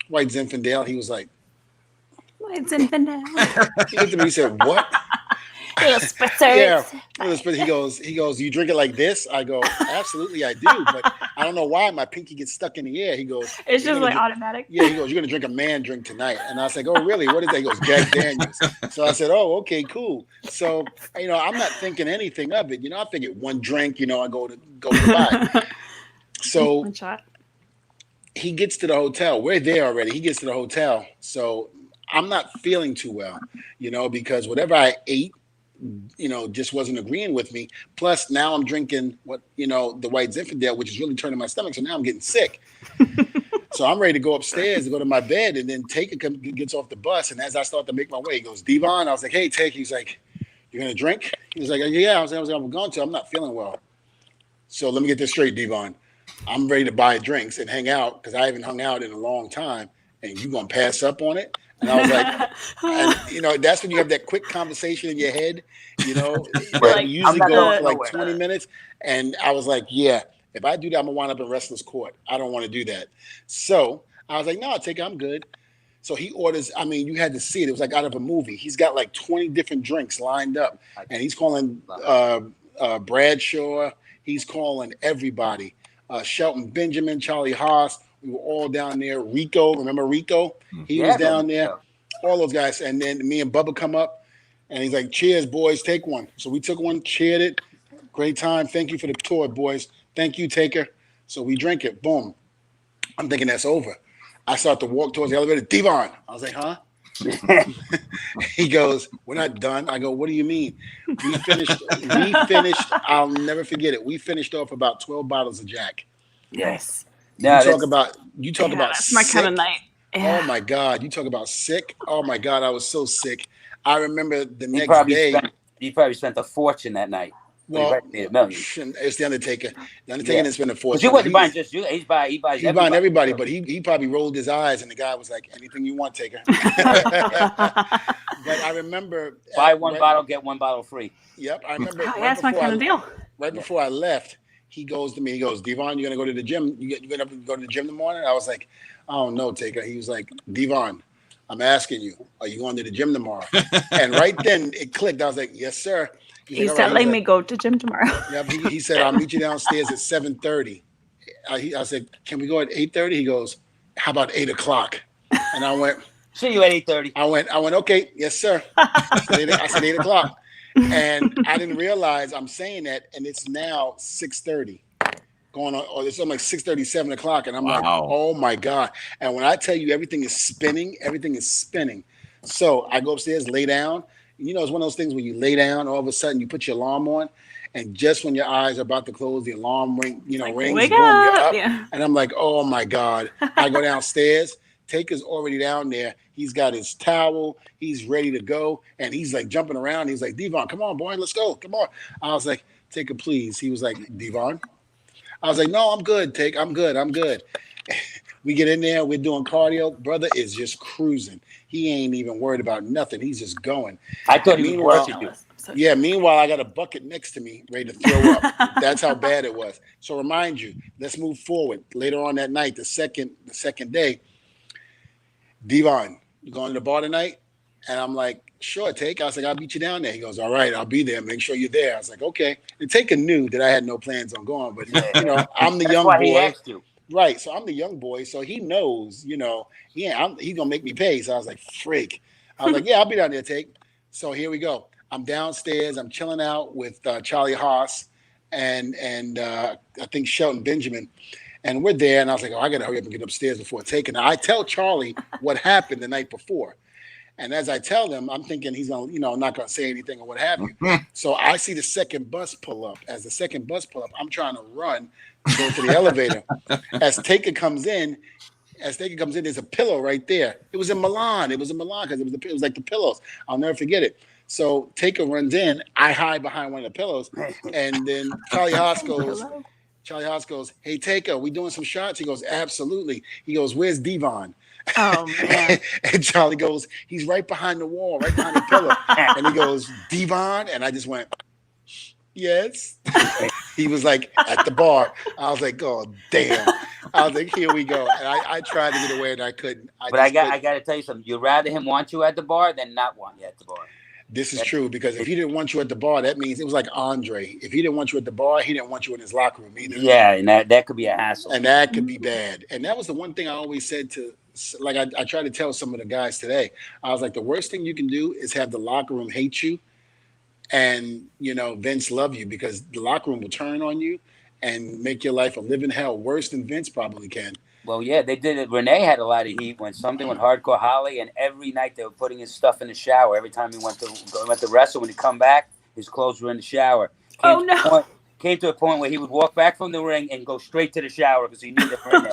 white Zinfandel. He was like, White Zinfandel. he looked at me, he said, what? Little spritzers. Yeah. He goes, you drink it like this? I go, absolutely I do. But I don't know why my pinky gets stuck in the air. He goes, It's just like automatic. Yeah, he goes, you're going to drink a man drink tonight. And I was like, oh, really? What is that? He goes, Jack Daniels. So I said, oh, okay, cool. So, I'm not thinking anything of it. I figured one drink, I go to buy. So One shot. he gets to the hotel. We're there already. He gets to the hotel. So I'm not feeling too well, because whatever I ate, just wasn't agreeing with me. Plus, now I'm drinking the white Zinfandel, which is really turning my stomach. So now I'm getting sick. So I'm ready to go upstairs to go to my bed, and then Taker gets off the bus. And as I start to make my way, he goes, Devon. I was like, hey, Taker. He's like, you're going to drink? He was like, yeah. I was like, I'm going to. I'm not feeling well. So let me get this straight, Devon. I'm ready to buy drinks and hang out because I haven't hung out in a long time. And you going to pass up on it? And I was like, that's when you have that quick conversation in your head, that you usually go for like 20 minutes. And I was like, yeah, if I do that, I'm going to wind up in wrestler's court. I don't want to do that. So I was like, no, I'm good. So he orders, you had to see it. It was like out of a movie. He's got like 20 different drinks lined up. And he's calling Bradshaw. He's calling everybody. Shelton Benjamin, Charlie Haas. We were all down there. Rico, remember Rico? He was down there. All those guys. And then me and Bubba come up, and he's like, cheers, boys, take one. So we took one, cheered it. Great time. Thank you for the tour, boys. Thank you, Taker. So we drink it. Boom. I'm thinking that's over. I start to walk towards the elevator. Devon. I was like, huh? He goes, we're not done. I go, what do you mean? We finished. I'll never forget it. We finished off about 12 bottles of Jack. Yes. You talk about that's my kind of night. Yeah. Oh my God. You talk about sick. Oh my God. I was so sick. I remember the next day. You probably spent a fortune that night. Well, it's the Undertaker. The Undertaker didn't spend a fortune. But you wasn't buying just you. He buys everybody. But he probably rolled his eyes, and the guy was like, anything you want, Taker. But I remember. Buy one bottle, get one bottle free. Yep. I remember. That's my kind of deal. Right before I left, he goes to me. He goes, Devon, you're gonna go to the gym. You're gonna go to the gym in the morning. I was like, oh no, Taker. He was like, Devon, I'm asking you, are you going to the gym tomorrow? And right then it clicked. I was like, yes, sir. He's telling me go to gym tomorrow. Yeah, he said, I'll meet you downstairs at 7:30. I said, can we go at 8:30? He goes, how about 8 o'clock? And I went, see you at 8:30. I went, okay, yes, sir. I said 8 o'clock. And I didn't realize I'm saying that, and it's now 6:30 going on, or it's something like 6:30, 7 o'clock. And I'm like, oh my God. And when I tell you everything is spinning. So I go upstairs, lay down. It's one of those things where you lay down, all of a sudden you put your alarm on, and just when your eyes are about to close, the alarm rings, boom, you're up. Yeah. And I'm like, oh my God. I go downstairs. Taker's already down there. He's got his towel. He's ready to go. And he's like jumping around. He's like, Devon, come on, boy, let's go. Come on. I was like, Taker, please. He was like, Devon. I was like, no, I'm good, Take. I'm good. We get in there. We're doing cardio. Brother is just cruising. He ain't even worried about nothing. He's just going. I thought he was working. Yeah, meanwhile, I got a bucket next to me ready to throw up. That's how bad it was. So remind you, let's move forward. Later on that night, the second day, Devon, you going to the bar tonight? And I'm like, sure, Take. I was like, I'll meet you down there. He goes, all right, I'll be there. Make sure you're there. I was like, okay. And Taker knew that I had no plans on going, but I'm the young boy. He asked you. Right. So I'm the young boy. So he knows, you know, yeah, he's going to make me pay. So I was like, freak. I was like, yeah, I'll be down there, Take. So here we go. I'm downstairs. I'm chilling out with Charlie Haas and I think Shelton Benjamin. And we're there. And I was like, oh, I got to hurry up and get upstairs before Take. And I tell Charlie what happened the night before. And as I tell them, I'm thinking he's going to, you know, not going to say anything or what have you. So I see the second bus pull up. As the second bus pull up, I'm trying to run to go to the elevator. As Taker comes in, there's a pillow right there. It was in Milan. Because it was like the pillows. I'll never forget it. So Taker runs in. I hide behind one of the pillows. And then Charlie Haas goes, hey, Taker, we doing some shots? He goes, absolutely. He goes, where's Devon? Oh, man. And Charlie goes, he's right behind the wall, right behind the pillow. And he goes, Devon? And I just went, yes. He was like, at the bar. I was like, oh, damn. I was like, here we go. And I tried to get away and I couldn't. I got to tell you something. You'd rather him want you at the bar than not want you at the bar. This is true, because if he didn't want you at the bar, that means it was like Andre. If he didn't want you at the bar, he didn't want you in his locker room either. Yeah, and that could be a hassle. And that could be bad. And that was the one thing I always said to, like I tried to tell some of the guys today. I was like, the worst thing you can do is have the locker room hate you and, you know, Vince love you, because the locker room will turn on you and make your life a living hell, worse than Vince probably can. Well, yeah, they did it. Renee had a lot of heat when something with Hardcore Holly, and every night they were putting his stuff in the shower. Every time he went to wrestle, when he come back, his clothes were in the shower. Came to a point where he would walk back from the ring and go straight to the shower because he knew that Renee.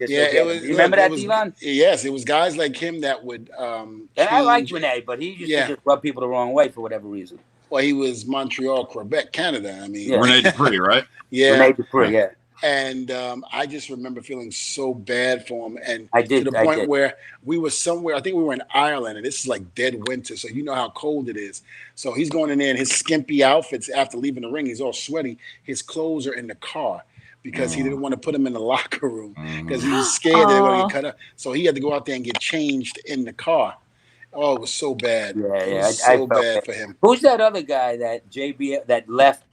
You remember that, Devon? Yes, it was guys like him that would. And I liked Renee, but he used to just rub people the wrong way for whatever reason. Well, he was Montreal, Quebec, Canada. I mean, Rene Dupree, right? Yeah, Rene Dupree, yeah. And I just remember feeling so bad for him. And to the point where we were somewhere, I think we were in Ireland, and this is like dead winter. So you know how cold it is. So he's going in there in his skimpy outfits after leaving the ring. He's all sweaty. His clothes are in the car because he didn't want to put them in the locker room because he was scared that they were going to get cut up. So he had to go out there and get changed in the car. Oh, it was so bad. Yeah, it was so bad for him. Who's that other guy that JB that left?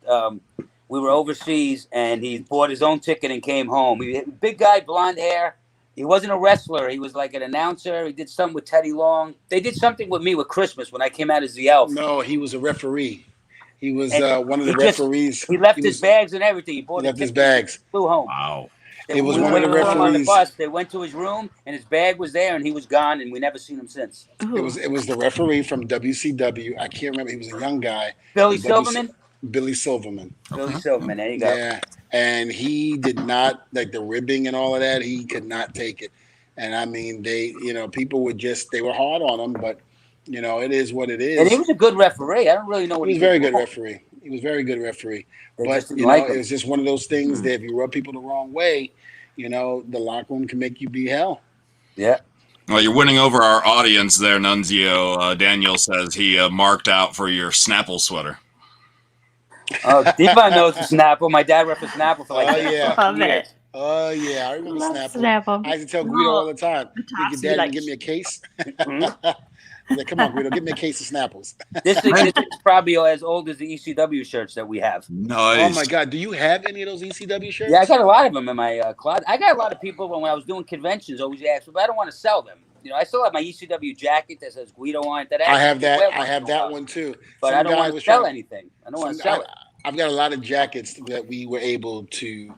We were overseas, and he bought his own ticket and came home. Big guy, blonde hair. He wasn't a wrestler. He was like an announcer. He did something with Teddy Long. They did something with me with Christmas when I came out as the elf. No, he was a referee. He was one of the referees. He left his bags and everything. He left his bags. Flew home. Wow. It was one of the referees. On the bus, they went to his room, and his bag was there, and he was gone, and we never seen him since. It was the referee from WCW. I can't remember. He was a young guy. Billy Silverman. Billy Silverman. Billy Silverman. There you go. Yeah, and he did not like the ribbing and all of that. He could not take it. And I mean, people were they were hard on him, but it is what it is. And he was a good referee. I don't really know what he was. Very good referee. He was very good referee. But it was just one of those things that if you rub people the wrong way, the locker room can make you be hell. Yeah. Well, you're winning over our audience there, Nunzio. Daniel says he marked out for your Snapple sweater. Oh, Devon knows the Snapple. My dad repped Snapple for like years. Oh, yeah. I remember Snapple. I used to tell Guido all the time, your dad can give me a case. Like, come on, Guido, give me a case of Snapples. This is probably as old as the ECW shirts that we have. Nice. Oh, my God. Do you have any of those ECW shirts? Yeah, I got a lot of them in my closet. I got a lot of people when I was doing conventions always ask me, but I don't want to sell them. I still have my ECW jacket that says Guido on it. I have that. I have that one, too. But I don't want to sell anything. I don't want to sell it. I've got a lot of jackets that we were able to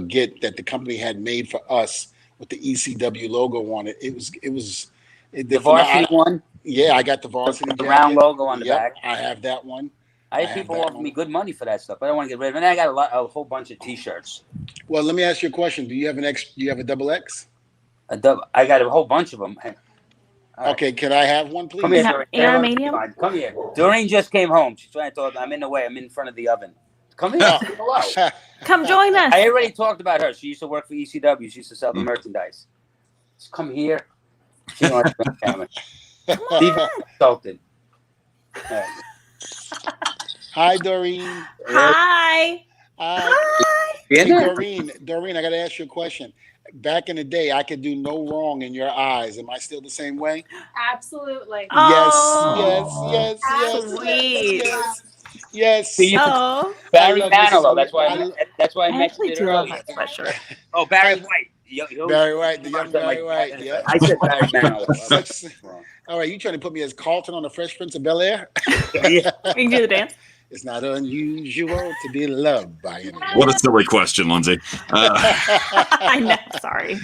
get that the company had made for us with the ECW logo on it. It was the varsity one. Yeah, I got the varsity jacket. The round logo on the back. I have that one. I had people offer me good money for that stuff, but I don't want to get rid of it. And I got a whole bunch of T-shirts. Well, let me ask you a question. Do you have a double X? I got a whole bunch of them. Okay, can I have one, please? Come here, Doreen. Come here. Doreen just came home. She's trying to talk. I'm in the way. I'm in front of the oven. Come here. Hello. Come join us. I already talked about her. She used to work for ECW. She used to sell the merchandise. Just come here. She don't want to be on camera. Steve insulted. Hi, Doreen. Hi. Hey, Doreen, I got to ask you a question. Back in the day, I could do no wrong in your eyes. Am I still the same way? Absolutely. Yes. Sweet. Yes. Yes. Oh, Barry love Manilow. Mrs. That's why I I mentioned actually it do love earlier. that sweatshirt. Oh, Barry White. Barry White, the young Barry White. Yeah. I said Barry Manilow. All right, you trying to put me as Carlton on the Fresh Prince of Bel-Air? Yeah. You can do the dance. It's not unusual to be loved by anyone. What a silly question, Lindsay. I know. Sorry.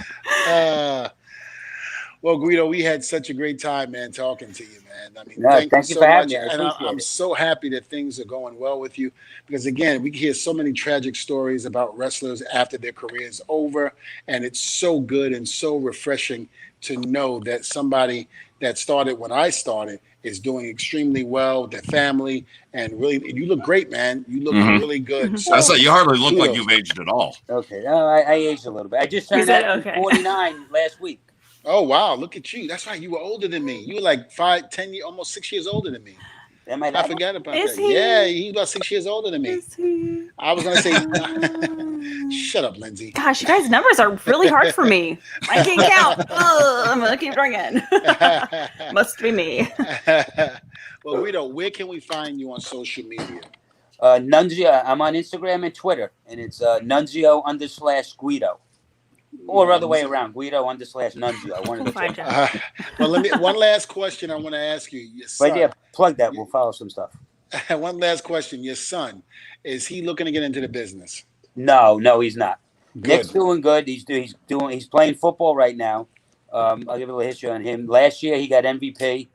Well, Guido, we had such a great time, man, talking to you, man. I mean, No, thank you you so for having much. me. I And appreciate I'm it. so happy that things are going well with you because, again, we hear so many tragic stories about wrestlers after their career is over. And it's so good and so refreshing to know that somebody that started when I started is doing extremely well with their family. And really, you look great, man. You look really good. So, I say you hardly look like kudos. you've aged at all. Okay. No, I aged a little bit. I just turned said, out okay. 49 last week. Oh, wow. Look at you. That's right. You were older than me. You were like 5, 10 years, almost 6 years older than me. Am I I that forgot about Is that. he? Yeah, he's about 6 years older than me. Is he? I was going to say, shut up, Lindsay. Gosh, you guys' numbers are really hard for me. I can't count. Ugh, I'm gonna keep drinking. Must be me. Well, Guido, where can we find you on social media? Nunzio. I'm on Instagram and Twitter, and it's Nunzio_Guido. Or other way around, Guido_Nunzio. One of the Find two. you. Well, one last question I want to ask you. Your son, But yeah, plug that. We'll follow some stuff. one last question. Your son, is he looking to get into the business? No, he's not. Good. Nick's doing good. He's playing football right now. I'll give a little history on him. Last year he got MVP.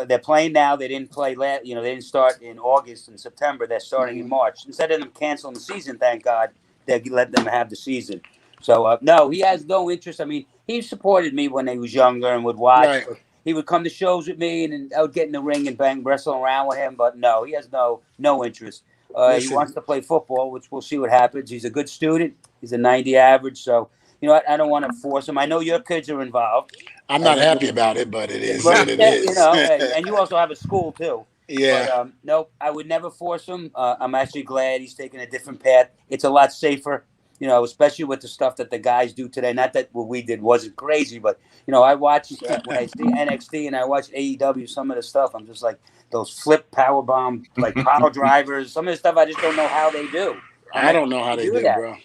They're playing now. They didn't play they didn't start in August and September. They're starting in March. Instead of them canceling the season, thank God, they let them have the season. So no, he has no interest. I mean, he supported me when he was younger and would watch. Right. He would come to shows with me, and I would get in the ring and wrestle around with him. But no, he has no interest. He Listen. wants to play football, which we'll see what happens. He's a good student. He's a 90 average. So, I don't want to force him. I know your kids are involved. I'm not happy about it, but it is But, what it is. and you also have a school, too. Yeah. But, nope, I would never force him. I'm actually glad he's taking a different path. It's a lot safer, especially with the stuff that the guys do today. Not that what we did wasn't crazy, but, I watch when I see NXT and I watch AEW, some of the stuff, I'm just like, those flip power bomb, like power drivers, some of the stuff I just don't know how they do. I don't know how they do, that, bro.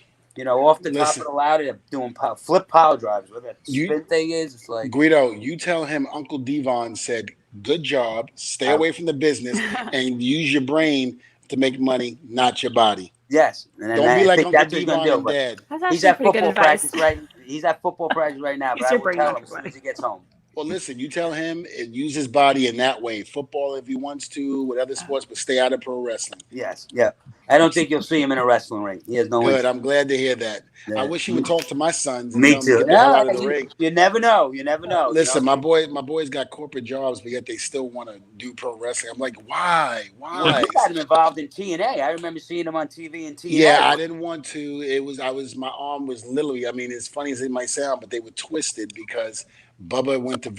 Off the top of the ladder, they're doing flip power drivers. What that spin thing is, it's like Guido, you tell him Uncle Devon said, good job, stay away from the business, and use your brain to make money, not your body. Yes. Don't be like Uncle Devon and Dad. He's at football practice He's at football practice right now, but I will tell him as soon as he gets home. Well, listen, you tell him and use his body in that way. Football if he wants to, with other sports, but stay out of pro wrestling. Yes, yeah. I don't think you'll see him in a wrestling ring. He has no Good. interest. I'm glad to hear that. Yeah. I wish he would talk to my sons. And Me tell them to too. get the hell out of the ring. You never know. You never know. Listen, my boys got corporate jobs, but yet they still want to do pro wrestling. I'm like, why? Well, you got him involved in TNA. I remember seeing him on TV in TNA. Yeah, I didn't want to. My arm was literally, as funny as it might sound, but they were twisted because Bubba went to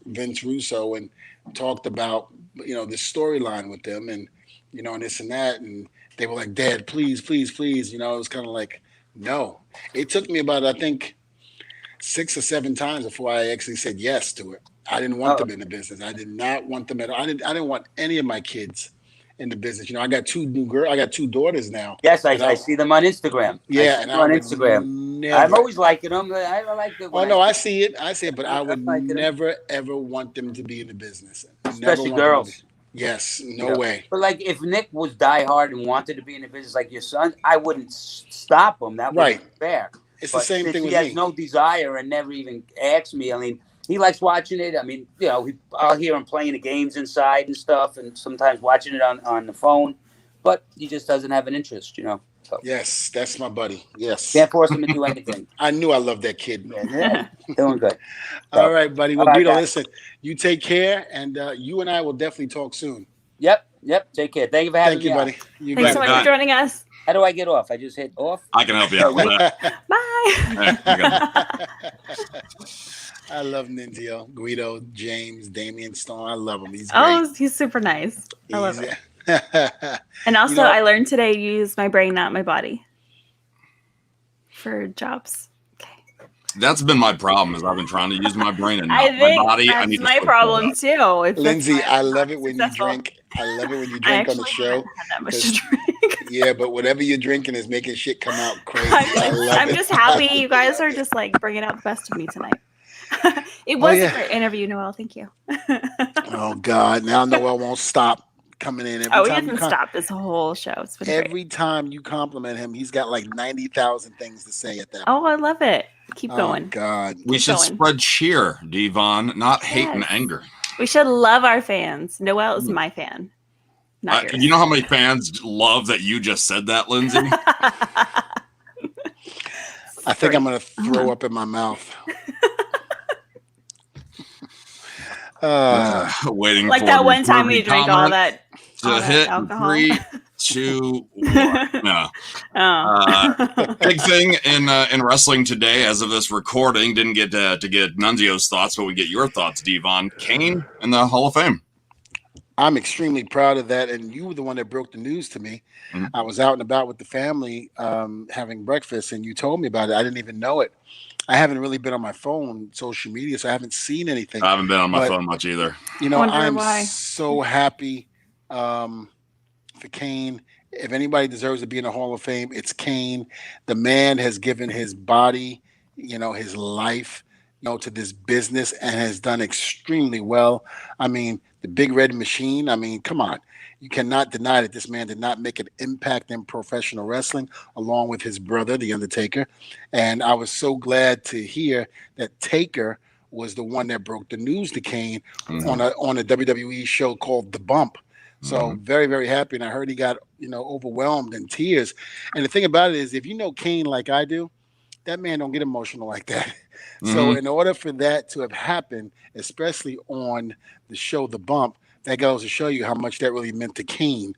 Vince Russo and talked about, the storyline with them and, and this and that. And they were like, Dad, please, please, please. It was kind of like, no. It took me about, I think, 6 or 7 times before I actually said yes to it. I didn't want them in the business. I did not want them at all. I didn't want any of my kids in the business. I got 2 new girls. I got 2 daughters now. Yes, I see them on Instagram. Yeah, and on Instagram. I'm always liking them. I like the. Oh no, I see it, but I would never ever want them to be in the business, especially girls. Yes, no way. But like, if Nick was diehard and wanted to be in the business like your son, I wouldn't stop him. That would be fair. It's the same thing with me. He has no desire and never even asked me. I mean, he likes watching it. I mean, I'll hear him playing the games inside and stuff, and sometimes watching it on the phone. But he just doesn't have an interest, So. Yes, that's my buddy. Yes. Can't force him to do anything. I knew I loved that kid. Yeah, doing good. So, all right, buddy. Well, Guido, listen, you take care, and you and I will definitely talk soon. Yep. Take care. Thank you for having me. Thank you, buddy. Thanks so much for joining us. How do I get off? I just hit off? I can help you out with that. Bye. I love Nunzio, Guido, James, Damian Stone. I love him. He's great. Oh, he's super nice. I love it. And also, I learned today to use my brain, not my body, for jobs. Okay. That's been my problem. Is I've been trying to use my brain and not my body. That's my problem too. Lindsay, I love it when you drink I love it when you I drink on the actually show. haven't had that much to 'cause- drink. Yeah, but whatever you're drinking is making shit come out crazy. I love I'm it. just happy you guys are just like bringing out the best of me tonight. It was a great interview, Noel. Thank you. Oh God! Now Noel won't stop coming in every Oh, he time. doesn't stop this whole show. It's been Every time you compliment him, he's got like 90,000 things to say at that. Oh, I love it. Keep going. Oh God! We should spread cheer, Devon, not hate and anger. We should love our fans. Noel is my fan. Not yours. You know how many fans love that you just said that, Lindsay? I think I'm gonna throw up in my mouth. Waiting like for that one time we drank all that hit alcohol. 3, 2, 1. No. Big thing in wrestling today, as of this recording, didn't get to get Nunzio's thoughts, but we get your thoughts, Devon. Kane in the Hall of Fame. I'm extremely proud of that, and you were the one that broke the news to me. Mm-hmm. I was out and about with the family having breakfast, and you told me about it. I didn't even know it. I haven't really been on my phone, social media, so I haven't seen anything. I haven't been on my phone much either. You know, I'm so happy for Kane. If anybody deserves to be in the Hall of Fame, it's Kane. The man has given his body, his life, to this business and has done extremely well. I mean, the Big Red Machine, come on. You cannot deny that this man did not make an impact in professional wrestling, along with his brother, The Undertaker. And I was so glad to hear that Taker was the one that broke the news to Kane on a WWE show called The Bump. So very, very happy. And I heard he got, overwhelmed in tears. And the thing about it is, if you know Kane like I do, that man don't get emotional like that. So in order for that to have happened, especially on the show The Bump, that goes to show you how much that really meant to Kane.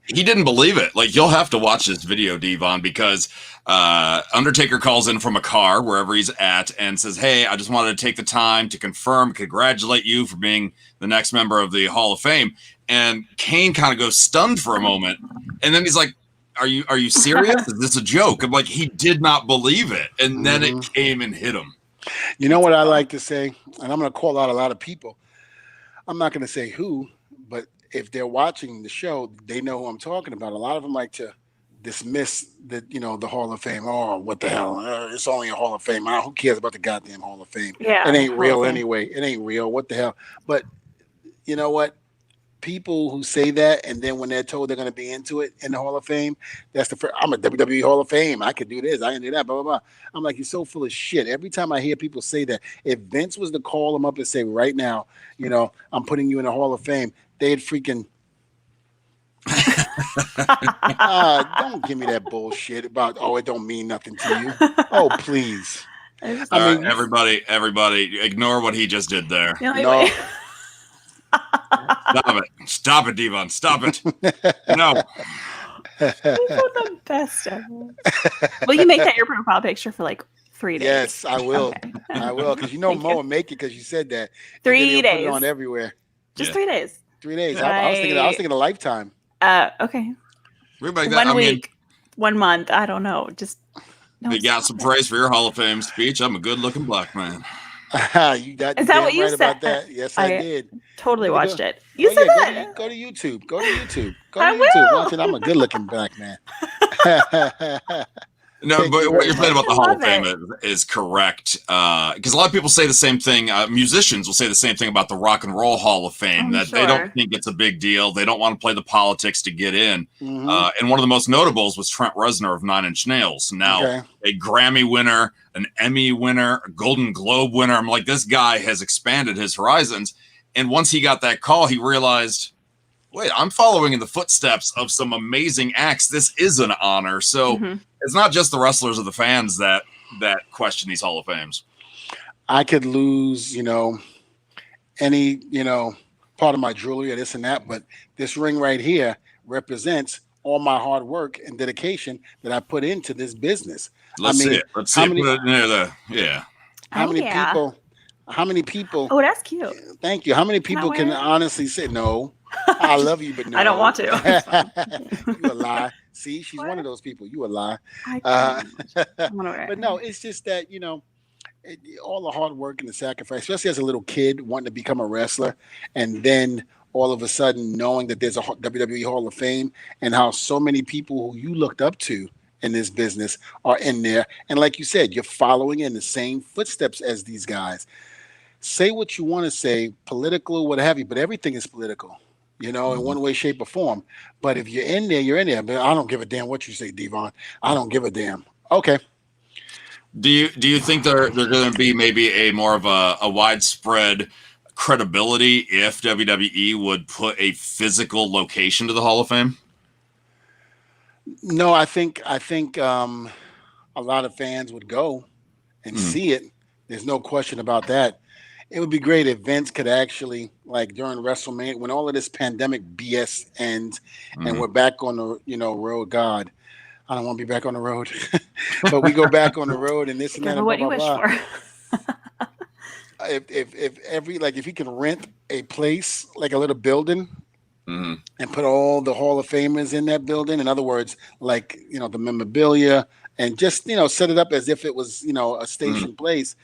He didn't believe it. Like, you'll have to watch this video, Devon, because Undertaker calls in from a car wherever he's at and says, "Hey, I just wanted to take the time to congratulate you for being the next member of the Hall of Fame." And Kane kind of goes stunned for a moment, and then he's like, Are you serious? Is this a joke? I'm like, he did not believe it. And then it came and hit him. You know what I like to say? And I'm going to call out a lot of people. I'm not going to say who, but if they're watching the show, they know who I'm talking about. A lot of them like to dismiss the Hall of Fame. Oh, what the hell? It's only a Hall of Fame. Who cares about the goddamn Hall of Fame? Yeah, it ain't real anyway. It ain't real. What the hell? But you know what? People who say that, and then when they're told they're going to be into it in the Hall of Fame, that's the first. I'm a WWE Hall of Fame. I can do this. I can do that. Blah blah blah. I'm like, you're so full of shit. Every time I hear people say that, if Vince was to call them up and say, right now, I'm putting you in the Hall of Fame, they'd freaking. Don't give me that bullshit about it don't mean nothing to you. Oh please. I mean, everybody, ignore what he just did there. No. Stop it, Devon. Stop it. No. The best ever. Will you make that your profile picture for like 3 days? Yes, I will. Okay. I will, because Mo will make it because you said that. 3 days. Put it on everywhere. Just 3 days. 3 days. I was thinking a lifetime. Okay. 1 week, 1 month. I don't know. Just. You got some praise for your Hall of Fame speech. I'm a good-looking black man. Is that what you right said? About that. Yes, I did. Totally watched it. You said that. Go to YouTube. Go to YouTube. Will. Watch it. I'm a good-looking black man. No, but what you're saying about the Hall of Fame is correct. Because a lot of people say the same thing. Musicians will say the same thing about the Rock and Roll Hall of Fame, that they don't think it's a big deal. They don't want to play the politics to get in. And one of the most notables was Trent Reznor of Nine Inch Nails. Now, a Grammy winner, an Emmy winner, a Golden Globe winner. I'm like, this guy has expanded his horizons. And once he got that call, he realized, wait, I'm following in the footsteps of some amazing acts. This is an honor. So it's not just the wrestlers or the fans that question these Hall of Fames. I could lose, any, part of my jewelry or this and that, but this ring right here represents all my hard work and dedication that I put into this business. Let's see it. Let's see it. Put it near the, How many people? Oh, that's cute. Thank you. How many people can honestly say, no, I love you, but no. I don't want to. You a lie. See, she's one of those people. You a lie. But no, it's just that, all the hard work and the sacrifice, especially as a little kid wanting to become a wrestler, and then all of a sudden knowing that there's a WWE Hall of Fame and how so many people who you looked up to in this business are in there. And like you said, you're following in the same footsteps as these guys. Say what you want to say, political, what have you, but everything is political, in one way, shape, or form. But if you're in there, you're in there. But I don't give a damn what you say, Devon. I don't give a damn. Okay. Do you think they're going to be maybe a more of a widespread credibility if WWE would put a physical location to the Hall of Fame? No, I think a lot of fans would go and see it. There's no question about that. It would be great if Vince could actually, like during WrestleMania, when all of this pandemic BS ends and we're back on the road. God, I don't want to be back on the road, but we go back on the road and this and that. What you wish for. If he can rent a place, like a little building, and put all the Hall of Famers in that building. In other words, like, the memorabilia, and just, set it up as if it was, a station place,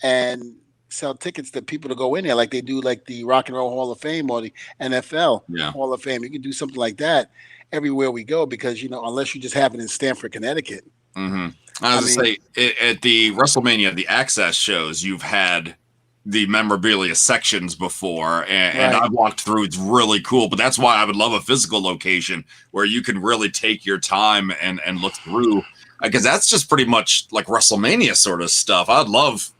and sell tickets to people to go in there like they do, like the Rock and Roll Hall of Fame or the NFL Hall of Fame. You can do something like that everywhere we go, because, unless you just have it in Stamford, Connecticut. I was going to say, at the WrestleMania, the Access shows, you've had the memorabilia sections before, and I've walked through. It's really cool, but that's why I would love a physical location where you can really take your time and look through, because that's just pretty much like WrestleMania sort of stuff. I'd love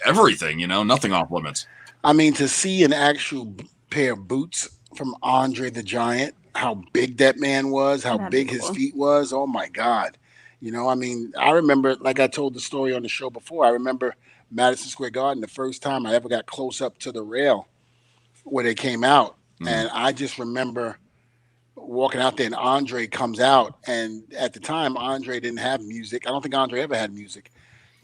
everything, nothing off limits. I mean, to see an actual pair of boots from Andre the Giant, how big that man was, how big his feet was. Oh my God. I remember, like I told the story on the show before, I remember Madison Square Garden, the first time I ever got close up to the rail where they came out. And I just remember walking out there and Andre comes out. And at the time, Andre didn't have music. I don't think Andre ever had music.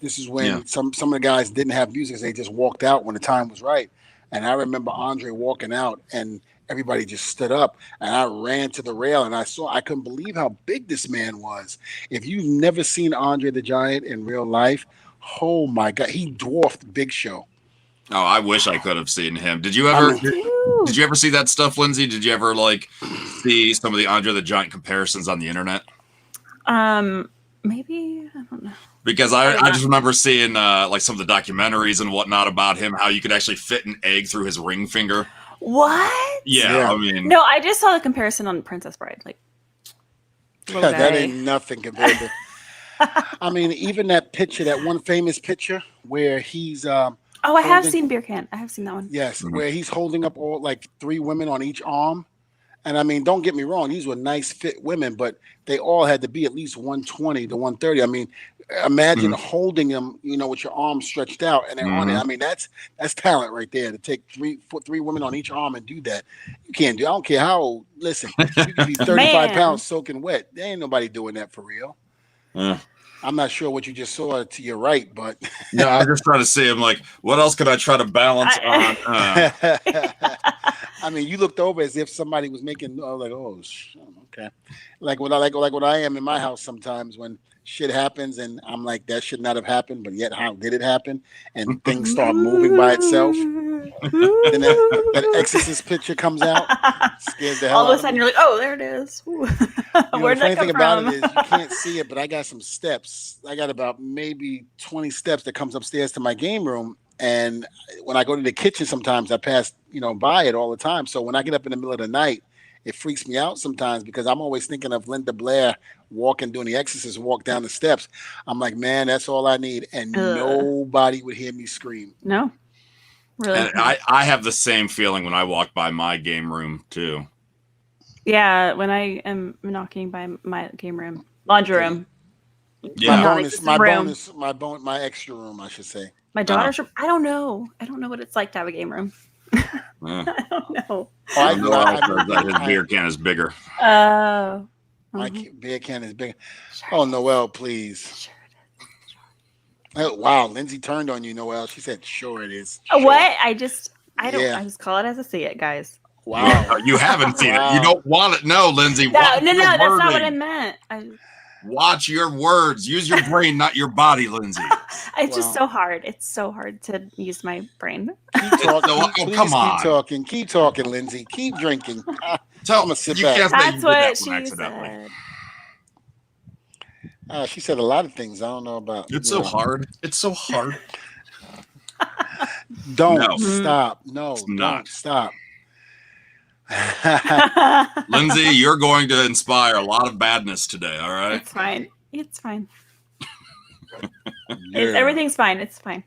This is when some of the guys didn't have music. They just walked out when the time was right. And I remember Andre walking out and everybody just stood up, and I ran to the rail, and I couldn't believe how big this man was. If you've never seen Andre the Giant in real life, oh my God, he dwarfed Big Show. Oh, I wish I could have seen him. Did you ever see that stuff, Lindsay? Did you ever see some of the Andre the Giant comparisons on the internet? Maybe, I don't know. Because I just remember seeing some of the documentaries and whatnot about him, how you could actually fit an egg through his ring finger. What? Yeah, I mean, no, I just saw the comparison on Princess Bride. That ain't nothing compared to. I mean, even that picture, that one famous picture where he's. I have seen Beer Can. I have seen that one. Yes, where he's holding up all 3 women on each arm. And I mean, don't get me wrong; these were nice, fit women, but they all had to be at least 120 to 130. I mean, imagine holding them, with your arms stretched out, and they're on it. I mean, that's talent right there. To take 3 women on each arm and do that, you can't do. I don't care how old. Listen, you can be 35 pounds soaking wet. There ain't nobody doing that for real. I'm not sure what you just saw to your right, but no, I'm just trying to see. I'm like, what else could I try to balance on? I mean, you looked over as if somebody was making okay. Like what I am in my house sometimes when shit happens and I'm like, that should not have happened, but yet how did it happen? And things start moving by itself. Then that Exorcist picture comes out, scares the hell out of me. All of a sudden you're like, oh, there it is. Where'd that come from? The funny thing about it is you can't see it, but I got some steps. I got about maybe 20 steps that comes upstairs to my game room. And when I go to the kitchen, sometimes I pass, by it all the time. So when I get up in the middle of the night, it freaks me out sometimes because I'm always thinking of Linda Blair doing the Exorcist walk down the steps. I'm like, man, that's all I need. And nobody would hear me scream. No. Really? And I have the same feeling when I walk by my game room too. Yeah, when I am knocking by my game room, laundry room. Yeah, my extra room, I should say. My daughter's room. I don't know. I don't know what it's like to have a game room. I don't know. His beer can is bigger. My beer can is bigger. Sure. Oh, Noelle, please. Sure it is. Oh, wow, Lindsay turned on you, Noelle. She said, "Sure it is." Sure. What? I just call it as I see it, guys. Wow, you haven't seen it. You don't want it. No, Lindsay. No, that's not what I meant. Watch your words. Use your brain, not your body, Lindsay. It's just so hard. It's so hard to use my brain. Keep talking. Oh, Please come on. Keep talking. Keep talking, Lindsay. Keep drinking. Tell I'ma sit you back. can't say you That's did what that she one accidentally. said. She said a lot of things I don't know about. It's so hard. It's so hard. Don't No. stop. No, It's don't not. stop. Lindsay, you're going to inspire a lot of badness today, all right? It's fine. It's fine. Yeah. Everything's fine. It's fine.